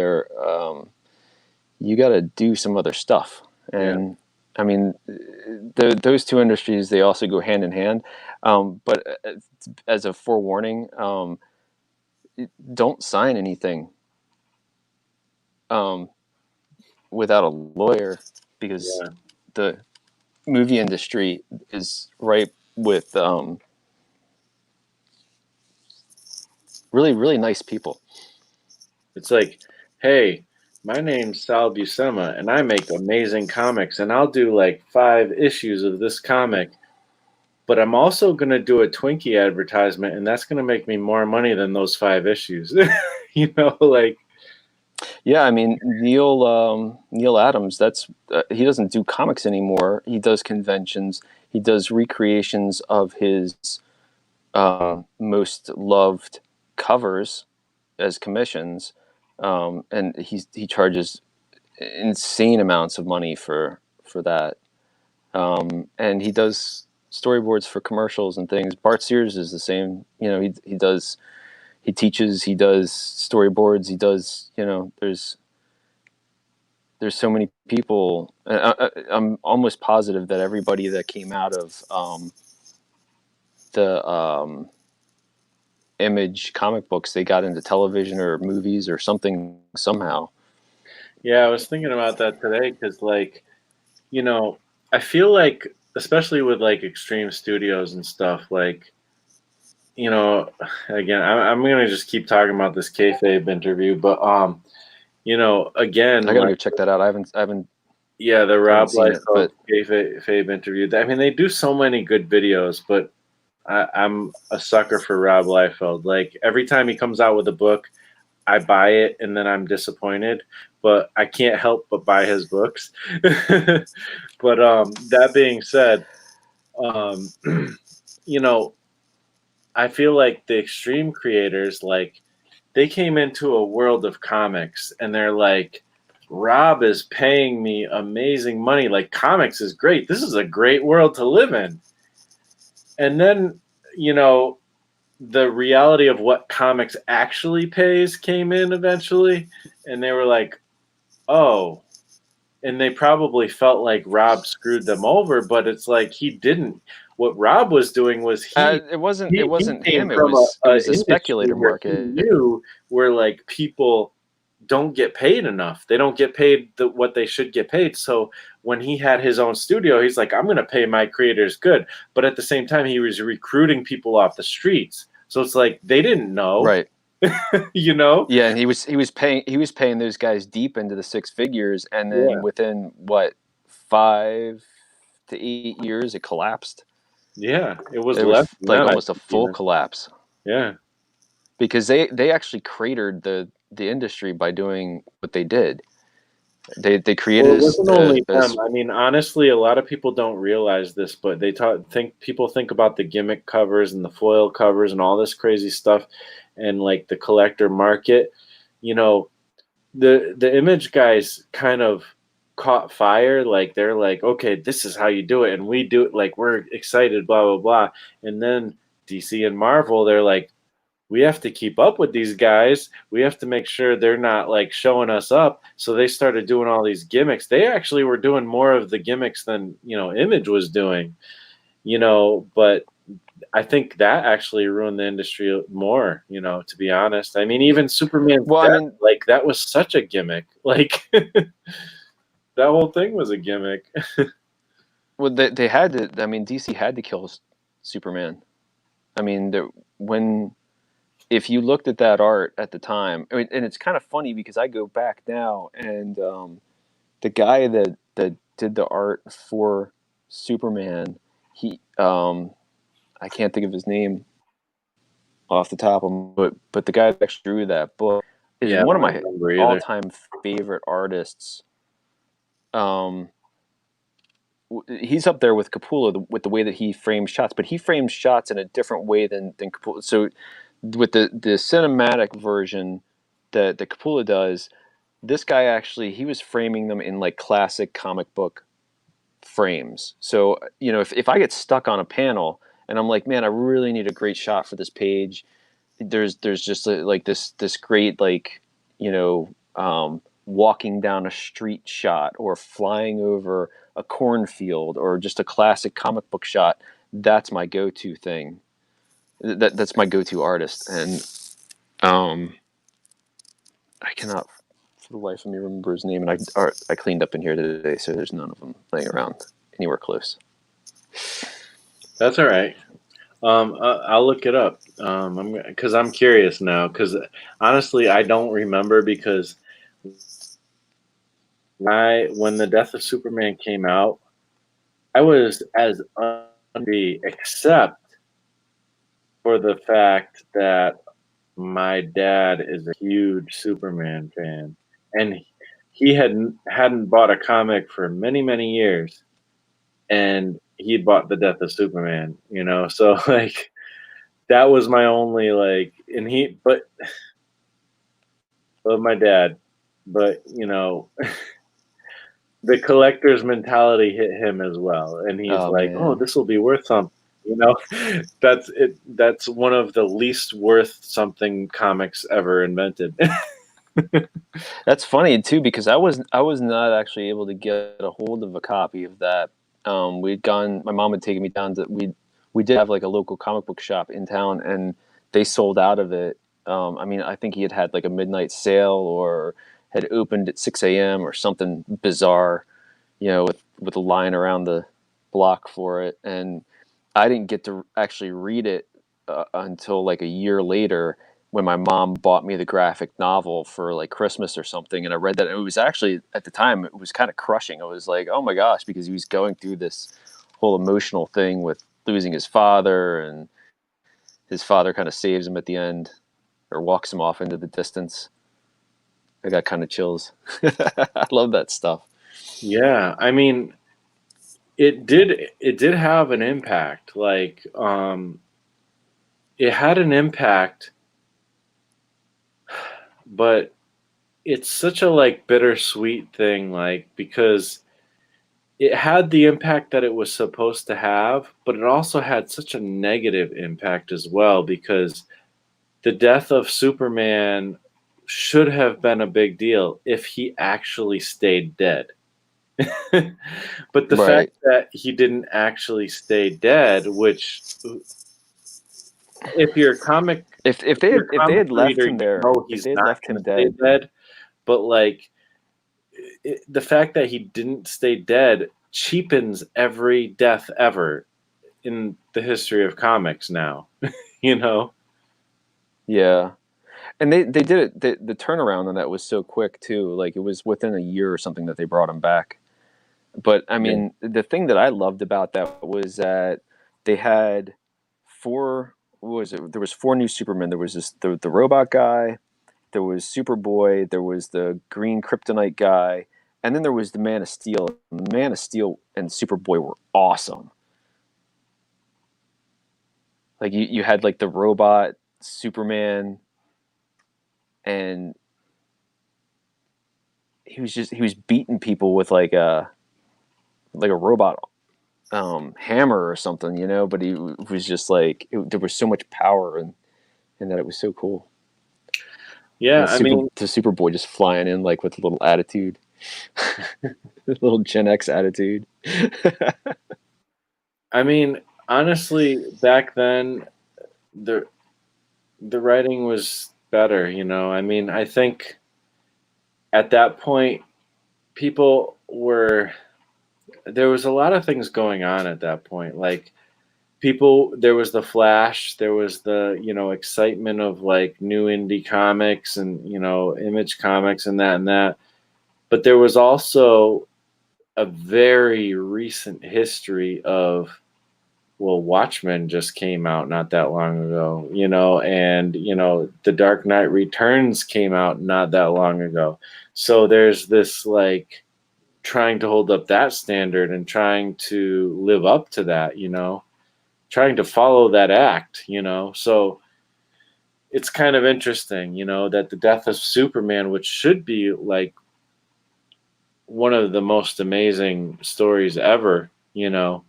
[SPEAKER 2] you got to do some other stuff.
[SPEAKER 1] yeah.
[SPEAKER 2] And I mean, those two industries they also go hand in hand. But as a forewarning, don't sign anything um, without a lawyer because
[SPEAKER 1] Yeah.
[SPEAKER 2] the movie industry is ripe with really nice people.
[SPEAKER 1] It's like, hey, my name's Sal Buscema, and I make amazing comics, and I'll do like 5 issues of this comic. But I'm also gonna do a Twinkie advertisement, and that's gonna make me more money than those 5 issues. You know, like
[SPEAKER 2] Yeah, I mean Neil Adams. That's he doesn't do comics anymore. He does conventions. He does recreations of his most loved covers as commissions, and he charges insane amounts of money for that. And he does storyboards for commercials and things. Bart Sears is the same. You know, he teaches, he does storyboards, he does. You know, there's so many people. I'm almost positive that everybody that came out of the Image comic books, they got into television or movies or something somehow.
[SPEAKER 1] yeah, I was thinking about that today because, like, you know, I feel like, especially with like extreme studios and stuff, like, you know, again, I'm gonna just keep talking about this kayfabe interview, but you know, again,
[SPEAKER 2] I gotta
[SPEAKER 1] like,
[SPEAKER 2] go check that out. I
[SPEAKER 1] yeah, the
[SPEAKER 2] haven't
[SPEAKER 1] Rob
[SPEAKER 2] seen it,
[SPEAKER 1] Liefeld
[SPEAKER 2] but
[SPEAKER 1] kayfabe interview. I mean, they do so many good videos, but I'm a sucker for Rob Liefeld. Like every time he comes out with a book, I buy it and then I'm disappointed, but I can't help but buy his books. But that being said, um, you know, I feel like the extreme creators, like they came into a world of comics and they're like, Rob is paying me amazing money. Like comics is great. This is a great world to live in. And then, you know, the reality of what comics actually pays came in eventually, and they were like, "Oh," and they probably felt like Rob screwed them over, but it's like he didn't. What Rob was doing was
[SPEAKER 2] it
[SPEAKER 1] he
[SPEAKER 2] wasn't
[SPEAKER 1] came
[SPEAKER 2] him.
[SPEAKER 1] from
[SPEAKER 2] It
[SPEAKER 1] a
[SPEAKER 2] was a
[SPEAKER 1] industry
[SPEAKER 2] speculator
[SPEAKER 1] where he
[SPEAKER 2] market.
[SPEAKER 1] knew where like people don't get paid enough. They don't get paid what they should get paid. So when he had his own studio, he's like, I'm going to pay my creators good. But at the same time, he was recruiting people off the streets. So it's like they didn't know,
[SPEAKER 2] Right.
[SPEAKER 1] you know?
[SPEAKER 2] Yeah, and he was paying those guys deep into the six figures, and then
[SPEAKER 1] Yeah.
[SPEAKER 2] within what 5 to 8 years, it collapsed.
[SPEAKER 1] Yeah. It was
[SPEAKER 2] It
[SPEAKER 1] less
[SPEAKER 2] was
[SPEAKER 1] than
[SPEAKER 2] like
[SPEAKER 1] that, I
[SPEAKER 2] almost a
[SPEAKER 1] think,
[SPEAKER 2] full
[SPEAKER 1] even.
[SPEAKER 2] collapse
[SPEAKER 1] Yeah.
[SPEAKER 2] because they actually cratered the industry by doing what they did. They
[SPEAKER 1] Well, it
[SPEAKER 2] created
[SPEAKER 1] wasn't only
[SPEAKER 2] a
[SPEAKER 1] them. I mean, honestly, a lot of people don't realize this, but people think about the gimmick covers and the foil covers and all this crazy stuff, and like the collector market. You know, the image guys kind of caught fire. Like they're like, okay, this is how you do it, and we do it. Like we're excited, blah blah blah. And then DC and Marvel, they're like, we have to keep up with these guys. We have to make sure they're not like showing us up. So they started doing all these gimmicks. They actually were doing more of the gimmicks than, Image was doing, but I think that actually ruined the industry more, to be honest. I mean, even Superman's
[SPEAKER 2] well, I
[SPEAKER 1] death,
[SPEAKER 2] mean,
[SPEAKER 1] like that was such a gimmick. Like that whole thing was a gimmick.
[SPEAKER 2] well, they had to. I mean, DC had to kill Superman. I mean, when if you looked at that art at the time, I mean, and it's kind of funny because I go back now, and the guy that did the art for Superman, he I can't think of his name off the top of him, but the guy that actually drew that book is
[SPEAKER 1] Yeah, I
[SPEAKER 2] one of
[SPEAKER 1] don't
[SPEAKER 2] my
[SPEAKER 1] remember
[SPEAKER 2] all
[SPEAKER 1] either.
[SPEAKER 2] time favorite artists. Um, he's up there with Capullo with the way that he frames shots, but he frames shots in a different way than Capullo. So with the cinematic version that Capullo does, this guy actually he was framing them in like classic comic book frames. So if I get stuck on a panel and I'm like, man, I really need a great shot for this page. There's just like this great like walking down a street shot or flying over a cornfield or just a classic comic book shot. That's my go-to thing. That's my go-to artist, and I cannot for the life of me remember his name. And I cleaned up in here today, so there's none of them laying around anywhere close.
[SPEAKER 1] That's all right. I'll look it up. Because I'm curious now. Because honestly, I don't remember because when the Death of Superman came out, I was as unhappy except for the fact that my dad is a huge Superman fan, and he hadn't bought a comic for many many years, and he bought the Death of Superman. So like that was my only like, and but my dad, but the collector's mentality hit him as well, and he's
[SPEAKER 2] Oh
[SPEAKER 1] like, "Oh,
[SPEAKER 2] man.
[SPEAKER 1] this will be worth something." You know, that's it. That's one of the least worth something comics ever invented.
[SPEAKER 2] That's funny too because I was not actually able to get a hold of a copy of that. We'd gone. My mom had taken me down to we did have like a local comic book shop in town, and they sold out of it. I mean, I think he had like a midnight sale or had opened at 6 a.m. or something bizarre, with a line around the block for it, and I didn't get to actually read it until like a year later when my mom bought me the graphic novel for like Christmas or something, and I read that. And it was actually at the time it was kind of crushing. I was like, oh my gosh, because he was going through this whole emotional thing with losing his father, and his father kind of saves him at the end or walks him off into the distance. I got kind of chills. I love that stuff.
[SPEAKER 1] Yeah, I mean, it did have an impact. Like, it had an impact, but it's such a like bittersweet thing, like because it had the impact that it was supposed to have, but it also had such a negative impact as well because the death of Superman should have been a big deal if he actually stayed dead. But the fact
[SPEAKER 2] Right.
[SPEAKER 1] that he didn't actually stay dead, which if you're a comic
[SPEAKER 2] If
[SPEAKER 1] if
[SPEAKER 2] they
[SPEAKER 1] you're
[SPEAKER 2] had
[SPEAKER 1] a
[SPEAKER 2] if they
[SPEAKER 1] comic
[SPEAKER 2] had left
[SPEAKER 1] reader,
[SPEAKER 2] him
[SPEAKER 1] you
[SPEAKER 2] there,
[SPEAKER 1] know
[SPEAKER 2] if
[SPEAKER 1] he's
[SPEAKER 2] they had
[SPEAKER 1] not
[SPEAKER 2] left
[SPEAKER 1] going
[SPEAKER 2] him
[SPEAKER 1] to stay
[SPEAKER 2] dead,
[SPEAKER 1] dead. But like the fact that he didn't stay dead cheapens every death ever in the history of comics now. you know?
[SPEAKER 2] yeah. And they did it. The turnaround on that was so quick too. Like it was within a year or something that they brought him back. But I
[SPEAKER 1] Yeah.
[SPEAKER 2] mean, the thing that I loved about that was that they had four. What was it? There was four new Supermen. There was the robot guy. There was Superboy. There was the green kryptonite guy, and then there was the Man of Steel. Man of Steel and Superboy were awesome. Like you had like the robot Superman, and he was beating people with like a robot hammer or something, you know. But he was just like there was so much power, and that it was so cool.
[SPEAKER 1] Yeah,
[SPEAKER 2] And
[SPEAKER 1] I mean,
[SPEAKER 2] the Superboy just flying in like with a little attitude, a little Gen X attitude.
[SPEAKER 1] I mean, honestly, back then the the writing was better, you know. I mean, I think at that point people were there was a lot of things going on at that point. Like people there was the Flash, there was the, you know, excitement of like new indie comics and, you know, Image Comics and that. But there was also a very recent history of, well, Watchmen just came out not that long ago, you know, and, you know, The Dark Knight Returns came out not that long ago. So there's this like trying to hold up that standard and trying to live up to that, you know, trying to follow that act, you know. So it's kind of interesting, you know, that the death of Superman, which should be like one of the most amazing stories ever, you know,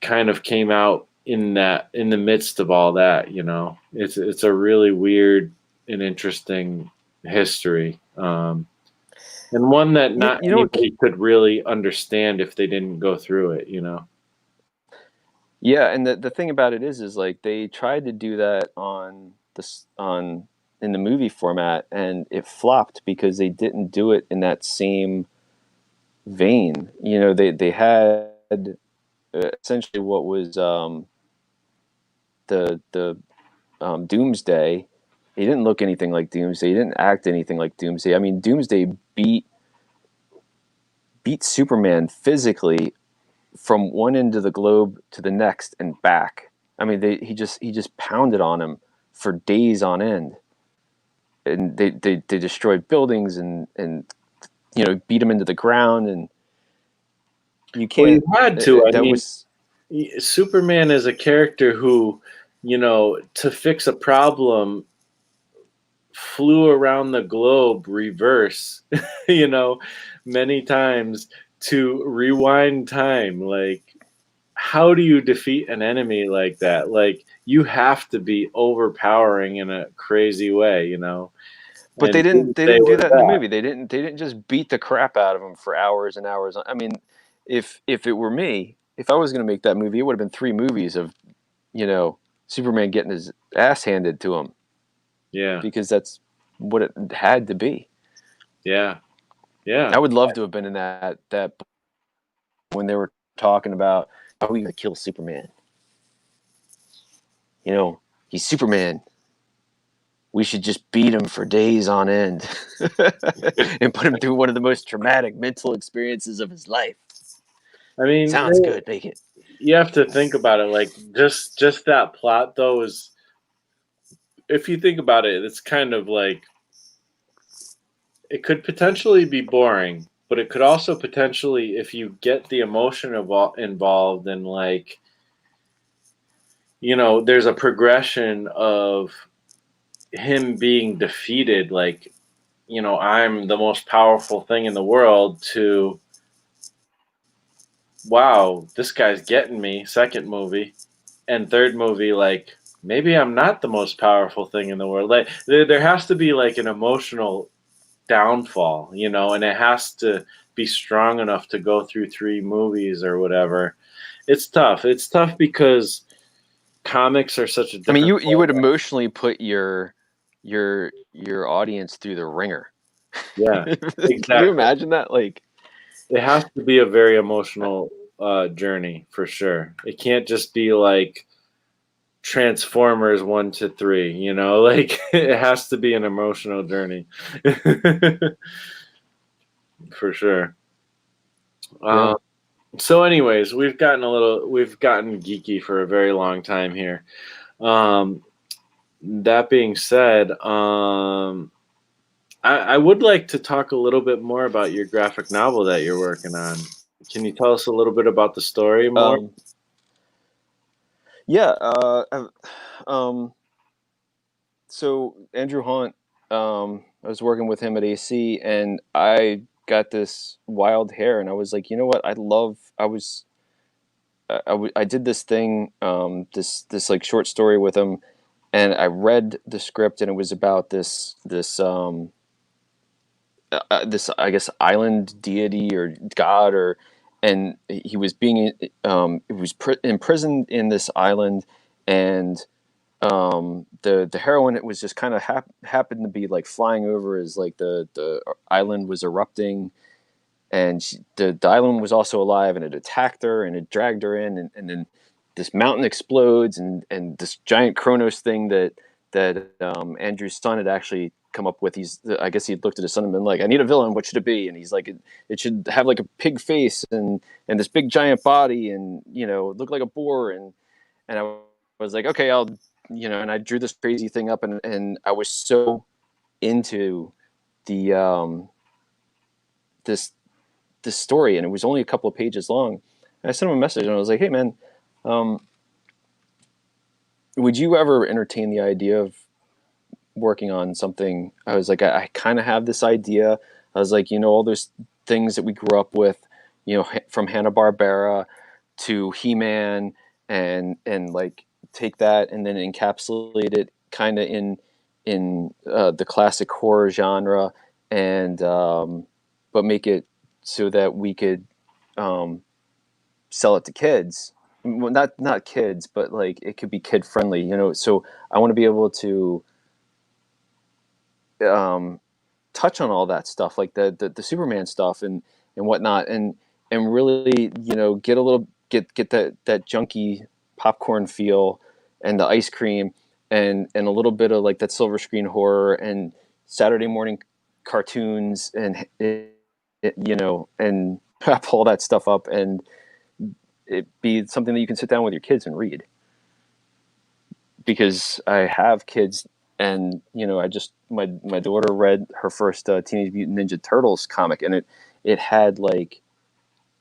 [SPEAKER 1] kind of came out in the midst of all that, you know. It's a really weird and interesting history. And one that not
[SPEAKER 2] You know what?
[SPEAKER 1] anybody could really understand if they didn't go through it, you know.
[SPEAKER 2] Yeah, and the thing about it is like they tried to do that on this on in the movie format, and it flopped because they didn't do it in that same vein. You know, they had essentially what was the Doomsday. He didn't look anything like Doomsday. He didn't act anything like Doomsday. I mean, Doomsday beat Superman physically from one end of the globe to the next and back. I mean, he just pounded on him for days on end, and they destroyed buildings and you know beat him into the ground, and you
[SPEAKER 1] Well, you
[SPEAKER 2] can't.
[SPEAKER 1] had to. I
[SPEAKER 2] That
[SPEAKER 1] mean,
[SPEAKER 2] was
[SPEAKER 1] Superman is a character who, you know, to fix a problem flew around the globe reverse, you know, many times to rewind time. Like, how do you defeat an enemy like that? Like, you have to be overpowering in a crazy way, you know.
[SPEAKER 2] but
[SPEAKER 1] And
[SPEAKER 2] they
[SPEAKER 1] Doomsday
[SPEAKER 2] didn't do
[SPEAKER 1] was
[SPEAKER 2] that in the
[SPEAKER 1] that.
[SPEAKER 2] movie. They didn't just beat the crap out of him for hours and hours. I mean, if it were me, if I was going to make that movie, it would have been 3 movies of you know Superman getting his ass handed to him
[SPEAKER 1] Yeah,
[SPEAKER 2] because that's what it had to be.
[SPEAKER 1] yeah, yeah.
[SPEAKER 2] I would love to have been in that when they were talking about how are we going to kill Superman. You know, he's Superman. We should just beat him for days on end and put him through one of the most traumatic mental experiences of his life.
[SPEAKER 1] I mean,
[SPEAKER 2] Sounds good. Make it.
[SPEAKER 1] you have to think about it. Like, just that plot though is, if you think about it, it's kind of like it could potentially be boring, but it could also potentially, if you get the emotion involved and like, you know, there's a progression of him being defeated, like, you know, I'm the most powerful thing in the world, to, wow, this guy's getting me, second movie. And third movie, like, maybe I'm not the most powerful thing in the world. Like, there has to be like an emotional downfall, you know, and it has to be strong enough to go through 3 movies or whatever. It's tough. It's tough because comics are such a
[SPEAKER 2] I mean,
[SPEAKER 1] different
[SPEAKER 2] you would
[SPEAKER 1] format.
[SPEAKER 2] emotionally put your audience through the ringer.
[SPEAKER 1] Yeah,
[SPEAKER 2] Can you
[SPEAKER 1] exactly.
[SPEAKER 2] imagine that? Like,
[SPEAKER 1] It has to be a very emotional journey for sure. It can't just be like Transformers 1 to 3, you know, like it has to be an emotional journey for sure.
[SPEAKER 2] yeah.
[SPEAKER 1] Um, so, anyways, we've gotten geeky for a very long time here. Um, that being said, I would like to talk a little bit more about your graphic novel that you're working on. Can you tell us a little bit about the story more?
[SPEAKER 2] Um, yeah. Um, so Andrew Hunt, I was working with him at AC, and I got this wild hair, and I was like, you know what? I did this thing, this like short story with him, and I read the script, and it was about this I guess island deity or god, or and he was imprisoned in this island, and the heroine, it was just kind of happened to be like flying over as like the island was erupting, and the island was also alive, and it attacked her and it dragged her in, and then this mountain explodes, and this giant Kronos thing that Andrew's son had actually come up with. I guess he looked at his son and been like, I need a villain, what should it be? And he's like, it should have like a pig face and this big giant body, and look like a boar. And I was like, okay, and I drew this crazy thing up, and I was so into the this this story, and it was only a couple of pages long. And I sent him a message, and I was like, hey man, um, would you ever entertain the idea of working on something? I was like, I kind of have this idea. I was like, all those things that we grew up with, from Hanna-Barbera to He-Man, and like take that and then encapsulate it kind of in the classic horror genre, and but make it so that we could um, sell it to kids. Well, not kids, but like it could be kid friendly, So I want to be able to um, touch on all that stuff, like the Superman stuff and whatnot, and really, get that junky popcorn feel, and the ice cream, and a little bit of like that silver screen horror and Saturday morning cartoons, and wrap all that stuff up, and it be something that you can sit down with your kids and read. Because I have kids, and I just my daughter read her first Teenage Mutant Ninja Turtles comic, and it had like,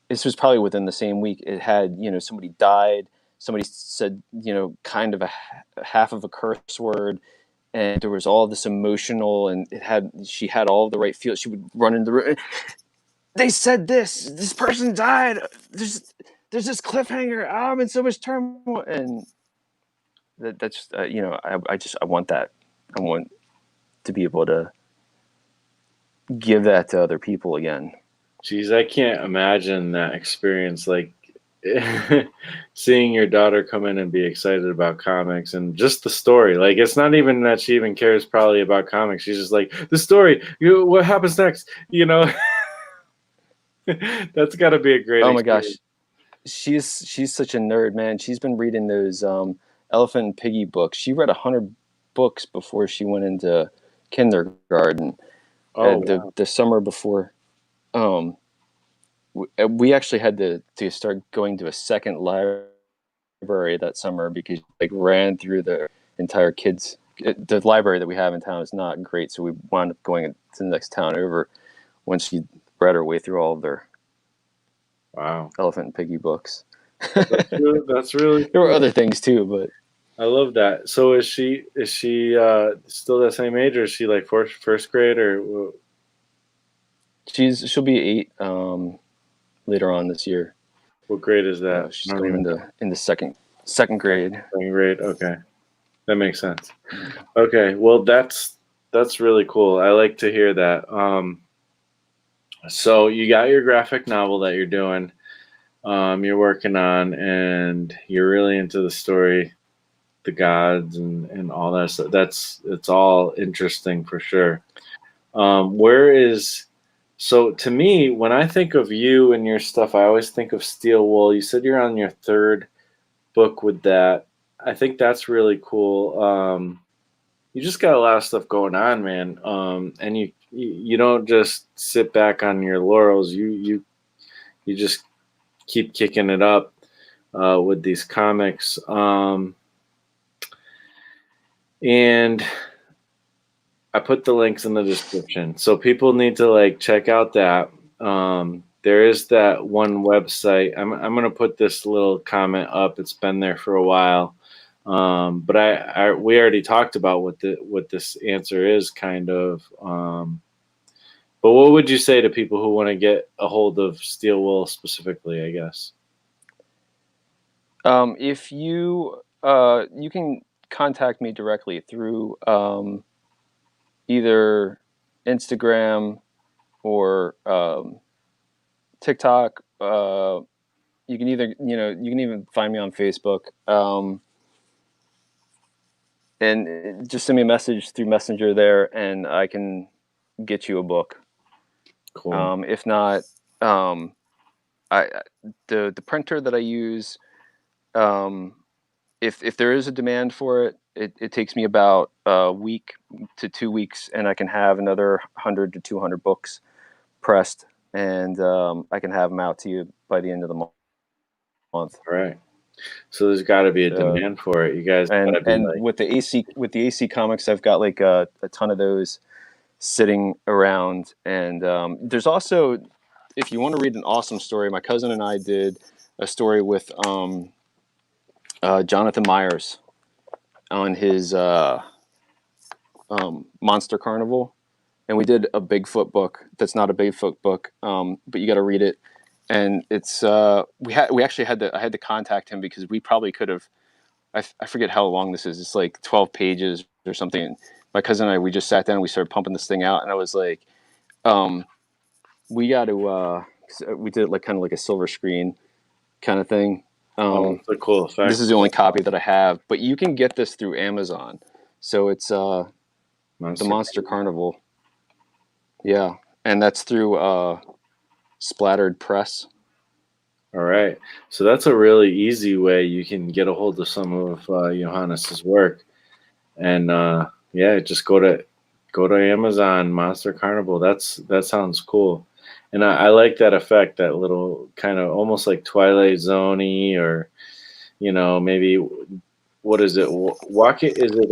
[SPEAKER 2] this was probably within the same week, it had, somebody died, somebody said, kind of a half of a curse word, and there was all this emotional, and she had all the right feel. She would run into the room, they said this person died, there's this cliffhanger, I'm in so much turmoil, and that's I want that. I want to be able to give that to other people again.
[SPEAKER 1] Geez, I can't imagine that experience. Like seeing your daughter come in and be excited about comics and just the story. Like it's not even that she even cares probably about comics. She's just like the story. What happens next? That's got to be a great
[SPEAKER 2] Oh my gosh,
[SPEAKER 1] experience.
[SPEAKER 2] she's such a nerd, man. She's been reading those Elephant and Piggy books. She read 100 books before she went into kindergarten.
[SPEAKER 1] Oh wow.
[SPEAKER 2] The summer before, um, we actually had to start going to a second library that summer, because like ran through the entire kids. The library that we have in town is not great, so we wound up going to the next town over once she read her way through all of their
[SPEAKER 1] Wow.
[SPEAKER 2] Elephant and Piggy books.
[SPEAKER 1] That's really
[SPEAKER 2] There were
[SPEAKER 1] cool.
[SPEAKER 2] other things too, but
[SPEAKER 1] I love that. So is she still the same age, or is she like first grade, or
[SPEAKER 2] she'll be 8 later on this year.
[SPEAKER 1] what grade is that? I
[SPEAKER 2] She's
[SPEAKER 1] don't
[SPEAKER 2] going
[SPEAKER 1] even know.
[SPEAKER 2] into second grade.
[SPEAKER 1] Second grade. Okay, that makes sense. Okay, well that's really cool. I like to hear that. So you got your graphic novel that you're doing, you're working on, and you're really into the story, the gods, and all that stuff. It's all interesting for sure. Where is so to me when I think of you and your stuff, I always think of Steel Wool. You said you're on your third book with that. I think that's really cool. You just got a lot of stuff going on, man. And you don't just sit back on your laurels. You just keep kicking it up with these comics. And I put the links in the description, so people need to like check out that. There is that one website. I'm gonna put this little comment up. It's been there for a while, but we already talked about what this answer is kind of. But what would you say to people who want to get a hold of steel wool specifically? I guess.
[SPEAKER 2] If you you can contact me directly through either Instagram or TikTok. You can either you can even find me on Facebook, and just send me a message through Messenger there, and I can get you a book.
[SPEAKER 1] Cool.
[SPEAKER 2] If not, I the printer that I use, um, if there is a demand for it, it takes me about a week to 2 weeks, and I can have another 100 to 200 books pressed, and I can have them out to you by the end of the month.
[SPEAKER 1] All right. So there's got to be a
[SPEAKER 2] So,
[SPEAKER 1] demand for it. You guys got
[SPEAKER 2] and
[SPEAKER 1] to be
[SPEAKER 2] and
[SPEAKER 1] like,
[SPEAKER 2] with the AC comics, I've got like a ton of those sitting around, and there's also, if you want to read an awesome story, my cousin and I did a story with Jonathan Myers on his Monster Carnival, and we did a Bigfoot book that's not a Bigfoot book, but you got to read it. And it's we actually had to I had to contact him because we probably could have, I forget how long this is. It's like 12 pages or something. My cousin and I, we just sat down and we started pumping this thing out, and I was like, um, we got to we did it like kind of like a silver screen kind of thing.
[SPEAKER 1] oh, it's a cool
[SPEAKER 2] This
[SPEAKER 1] effect.
[SPEAKER 2] is the only copy that I have, but you can get this through Amazon. So it's the
[SPEAKER 1] Monster.
[SPEAKER 2] Monster Carnival. Yeah, and that's through Splattered Press.
[SPEAKER 1] All right. So that's a really easy way you can get a hold of some of Johannes's work. And yeah, just go to Amazon Monster Carnival. That sounds cool. And I like that effect, that little kind of almost like Twilight Zoney, or maybe what is it? Walk it? Is it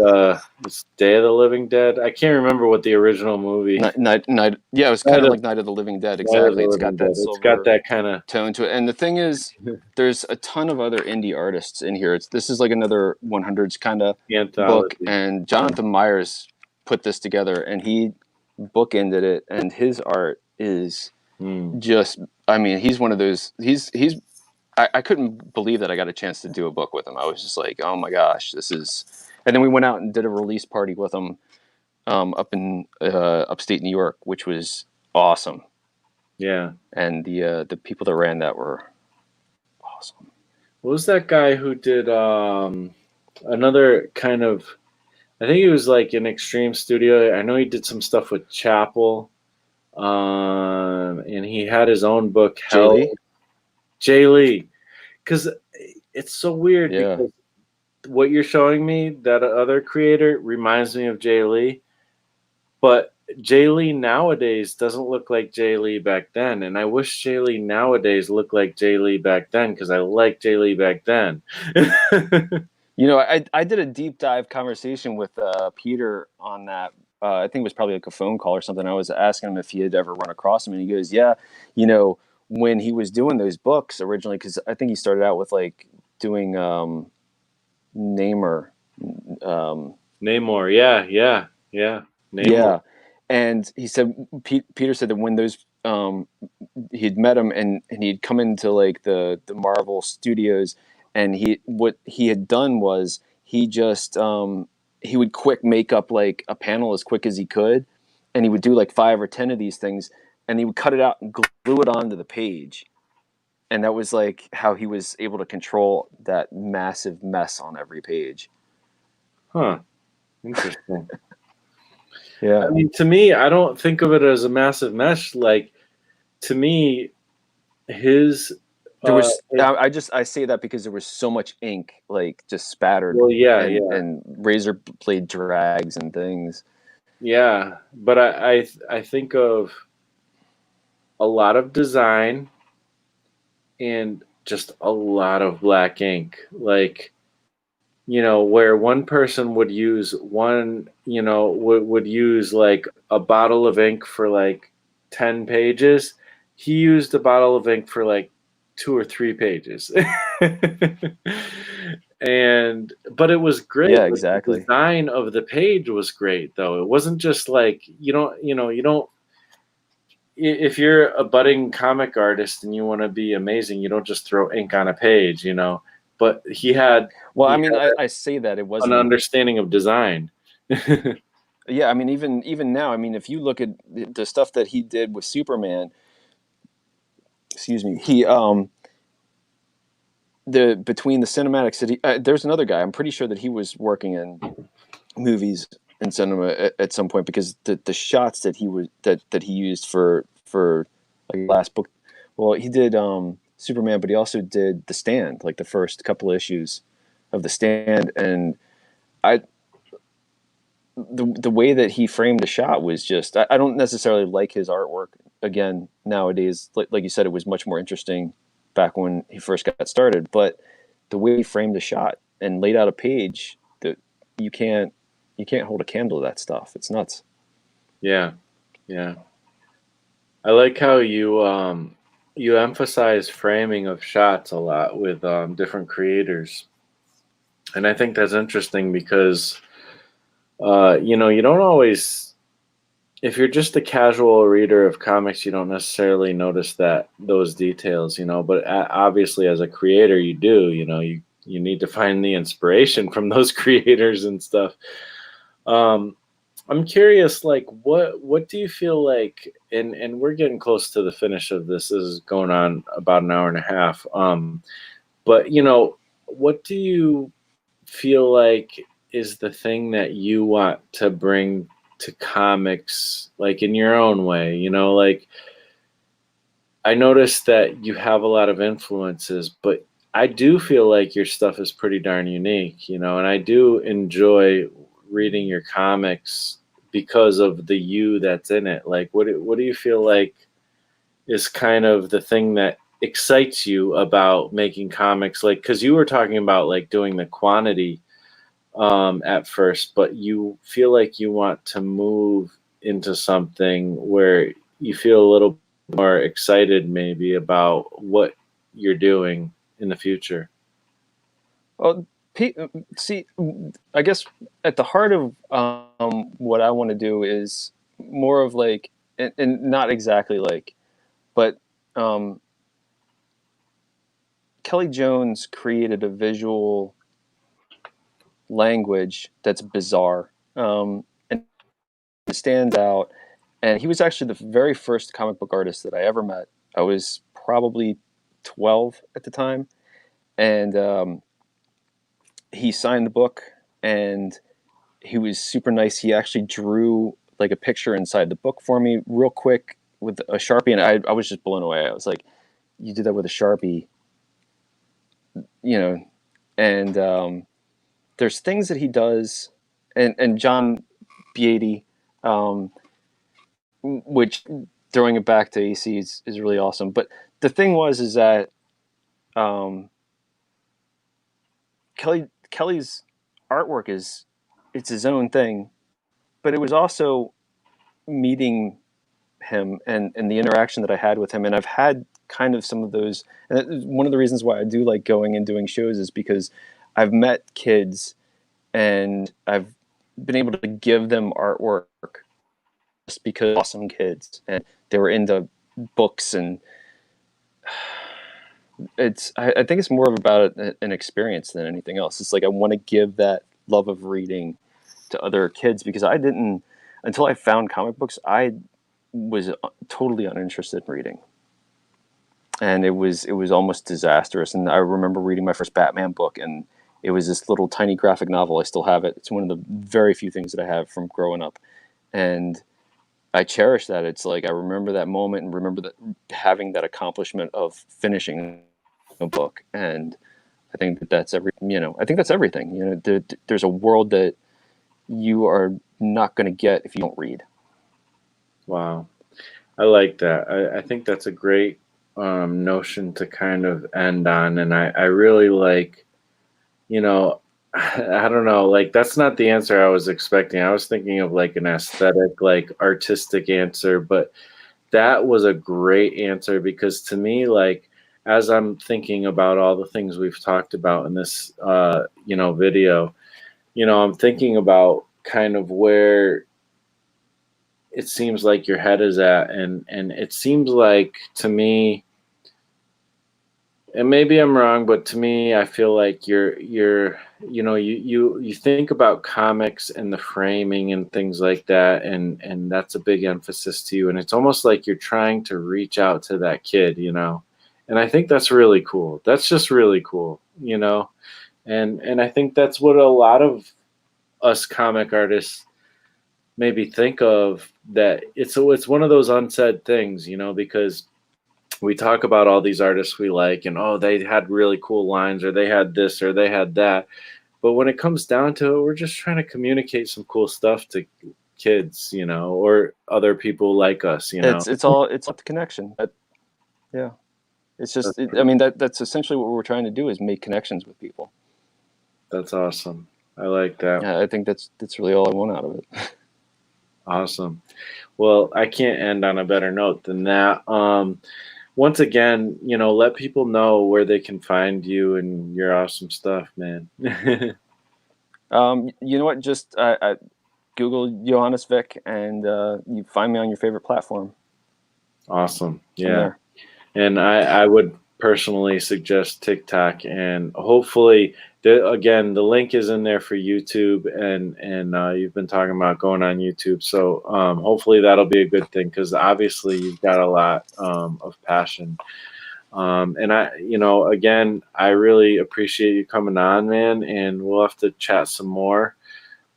[SPEAKER 1] it's Day of the Living Dead? I can't remember what the original movie.
[SPEAKER 2] Night. Yeah, it was kind
[SPEAKER 1] Night
[SPEAKER 2] of
[SPEAKER 1] of
[SPEAKER 2] like Night of the Living Dead.
[SPEAKER 1] Night of the
[SPEAKER 2] Exactly. It's
[SPEAKER 1] Living
[SPEAKER 2] got
[SPEAKER 1] Dead.
[SPEAKER 2] that
[SPEAKER 1] It's got
[SPEAKER 2] silver
[SPEAKER 1] that kind of
[SPEAKER 2] tone to it. And the thing is, there's a ton of other indie artists in here. This is like another 100s kind of book,
[SPEAKER 1] anthology.
[SPEAKER 2] and Jonathan Myers put this together, and he bookended it, and his art is
[SPEAKER 1] Hmm.
[SPEAKER 2] just, I mean, he's one of those, he's I couldn't believe that I got a chance to do a book with him. I was just like, oh my gosh, this is. And then we went out and did a release party with him up in upstate New York, which was awesome.
[SPEAKER 1] Yeah.
[SPEAKER 2] And the people that ran that were awesome.
[SPEAKER 1] What was that guy who did another kind of? I think he was like an Extreme Studio. I know he did some stuff with Chapel, and he had his own book,
[SPEAKER 2] Jay
[SPEAKER 1] Hell.
[SPEAKER 2] Lee,
[SPEAKER 1] Jay Lee, because it's so weird
[SPEAKER 2] yeah.
[SPEAKER 1] because what you're showing me, that other creator, reminds me of Jay Lee, but Jay Lee nowadays doesn't look like Jay Lee back then, and I wish Jay Lee nowadays looked like Jay Lee back then because I like Jay Lee back then.
[SPEAKER 2] You know, I did a deep dive conversation with Peter on that. I think it was probably like a phone call or something. I was asking him if he had ever run across him, and he goes, "Yeah, you know, when he was doing those books originally, because I think he started out with like doing Namer, um,
[SPEAKER 1] Namor, yeah, Namor.
[SPEAKER 2] yeah." And he said, Peter said that when those he'd met him, and he'd come into like the Marvel Studios, and what he had done was he just he would quick make up like a panel as quick as he could, and he would do like 5 or 10 of these things, and he would cut it out and glue it onto the page, and that was like how he was able to control that massive mess on every page.
[SPEAKER 1] Huh. Interesting. I
[SPEAKER 2] Yeah.
[SPEAKER 1] mean, to me, I don't think of it as a massive mesh. Like, to me, his
[SPEAKER 2] There was
[SPEAKER 1] his
[SPEAKER 2] I say that because there was so much ink like just spattered,
[SPEAKER 1] well, yeah,
[SPEAKER 2] and
[SPEAKER 1] yeah,
[SPEAKER 2] razor blade drags and things.
[SPEAKER 1] yeah. But I think of a lot of design and just a lot of black ink. Like, where one person would use would use like a bottle of ink for like 10 pages. He used a bottle of ink for like 2 or 3 pages. And but it was great.
[SPEAKER 2] Yeah,
[SPEAKER 1] Like the
[SPEAKER 2] exactly.
[SPEAKER 1] design of the page was great though. It wasn't just like you don't if you're a budding comic artist and you want to be amazing, you don't just throw ink on a page. But
[SPEAKER 2] Well, I
[SPEAKER 1] he
[SPEAKER 2] mean,
[SPEAKER 1] had
[SPEAKER 2] I say that it
[SPEAKER 1] an
[SPEAKER 2] wasn't.
[SPEAKER 1] understanding of design.
[SPEAKER 2] Yeah, I mean, even now, I mean, if you look at the stuff that he did with Superman, excuse me, he the between the cinematics that there's another guy. I'm pretty sure that he was working in movies and cinema at some point, because the shots that he used for like last book. Well, he did Superman, but he also did The Stand, like the first couple issues of The Stand, and I the way that he framed the shot was just, I don't necessarily like his artwork again nowadays. Like you said, it was much more interesting back when he first got started, but the way he framed the shot and laid out a page, that you can't you can't hold a candle to that stuff. It's nuts.
[SPEAKER 1] Yeah, yeah. I like how you emphasize framing of shots a lot with different creators, and I think that's interesting because you don't always, if you're just a casual reader of comics, you don't necessarily notice those details. But obviously, as a creator, you do. You need to find the inspiration from those creators and stuff. Um, I'm curious, like, what do you feel like? And we're getting close to the finish of this. This is going on about an hour and a half. But what do you feel like is the thing that you want to bring to comics, like in your own way? Like I noticed that you have a lot of influences, but I do feel like your stuff is pretty darn unique, and I do enjoy reading your comics because of the you that's in it. Like, what do you feel like is kind of the thing that excites you about making comics? Like, because you were talking about like doing the quantity at first, but you feel like you want to move into something where you feel a little more excited maybe about what you're doing in the future.
[SPEAKER 2] Well, see, I guess at the heart of what I want to do is more of like, and not exactly like, but um, Kelly Jones created a visual language that's bizarre, and it stands out. And he was actually the very first comic book artist that I ever met. I was probably 12 at the time, and he signed the book, and he was super nice. He actually drew like a picture inside the book for me real quick with a Sharpie, and I was just blown away. I was like, you did that with a Sharpie, you know? And there's things that he does, and John Beatty, um, which, throwing it back to AC, is really awesome. But the thing is that um, Kelly's artwork it's his own thing, but it was also meeting him and the interaction that I had with him. And I've had kind of some of those. And one of the reasons why I do like going and doing shows is because I've met kids and I've been able to give them artwork just because awesome kids and they were into books. And I think it's more of about an experience than anything else. It's like I want to give that love of reading to other kids, because I didn't, until I found comic books, I was totally uninterested in reading, and it was almost disastrous. And I remember reading my first Batman book, and it was this little tiny graphic novel. I still have it. It's one of the very few things that I have from growing up, and I cherish that. It's like I remember that moment and remember that having that accomplishment of finishing a book. And I think that's I think that's everything. There's a world that you are not going to get if you don't read.
[SPEAKER 1] Wow. I like that. I think that's a great notion to kind of end on. And I really like, you know, I don't know, like that's not the answer I was expecting. I was thinking of like an aesthetic, like artistic answer, but that was a great answer because to me, like as I'm thinking about all the things we've talked about in this video, I'm thinking about kind of where it seems like your head is at, and it seems like to me, and maybe I'm wrong, but to me, I feel like you think about comics and the framing and things like that, and that's a big emphasis to you, and it's almost like you're trying to reach out to that kid. And I think that's really cool. That's just really cool. And I think that's what a lot of us comic artists maybe think of, that it's one of those unsaid things, because we talk about all these artists we like and oh they had really cool lines or they had this or they had that, but when it comes down to it we're just trying to communicate some cool stuff to kids, or other people like us.
[SPEAKER 2] It's the connection. Yeah, it's just I mean that's essentially what we're trying to do is make connections with people.
[SPEAKER 1] That's awesome. I like that.
[SPEAKER 2] Yeah, I think that's really all I want out of it.
[SPEAKER 1] Awesome. Well, I can't end on a better note than that. Once again, let people know where they can find you and your awesome stuff, man.
[SPEAKER 2] You know what? Just I Google Johannes Vick, and you find me on your favorite platform.
[SPEAKER 1] Awesome.
[SPEAKER 2] From
[SPEAKER 1] Yeah.
[SPEAKER 2] there.
[SPEAKER 1] And I would personally suggest TikTok, and hopefully, again, the link is in there for YouTube, and you've been talking about going on YouTube, so hopefully that'll be a good thing because obviously you've got a lot of passion. And again, I really appreciate you coming on, man, and we'll have to chat some more.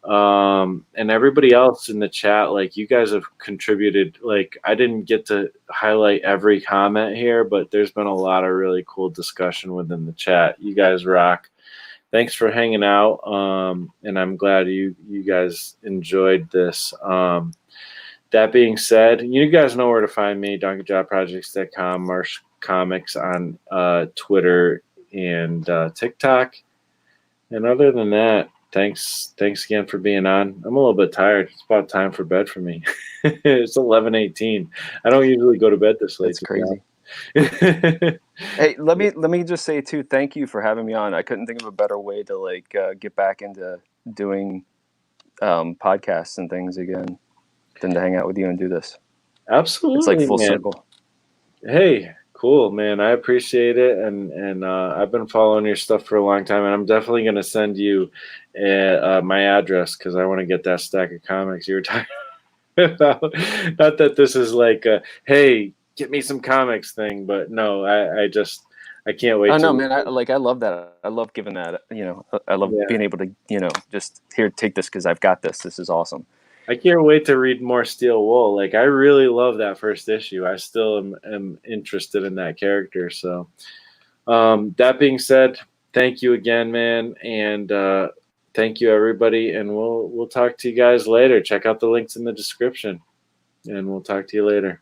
[SPEAKER 1] And everybody else in the chat, like you guys have contributed. Like I didn't get to highlight every comment here, but there's been a lot of really cool discussion within the chat. You guys rock. Thanks for hanging out. And I'm glad you guys enjoyed this. That being said, you guys know where to find me, DonkeyJobProjects.com, Marsh Comics on Twitter and TikTok. And other than that, thanks again for being on. I'm a little bit tired. It's about time for bed for me. It's 11:18. I don't usually go to bed this late.
[SPEAKER 2] That's crazy. Hey, let me just say too, thank you for having me on. I couldn't think of a better way to like get back into doing podcasts and things again than to hang out with you and do this.
[SPEAKER 1] Absolutely,
[SPEAKER 2] it's like full
[SPEAKER 1] man.
[SPEAKER 2] circle.
[SPEAKER 1] Hey, cool, man. I appreciate it, and I've been following your stuff for a long time, and I'm definitely going to send you my address because I want to get that stack of comics you were talking about. Not that this is like a hey, get me some comics thing, but no, I can't wait.
[SPEAKER 2] Oh no, man! I love that. I love giving that. I love being able to just here, take this because I've got this. This is awesome.
[SPEAKER 1] I can't wait to read more Steel Wool. Like I really love that first issue. I still am interested in that character. So that being said, thank you again, man, and thank you everybody. And we'll talk to you guys later. Check out the links in the description, and we'll talk to you later.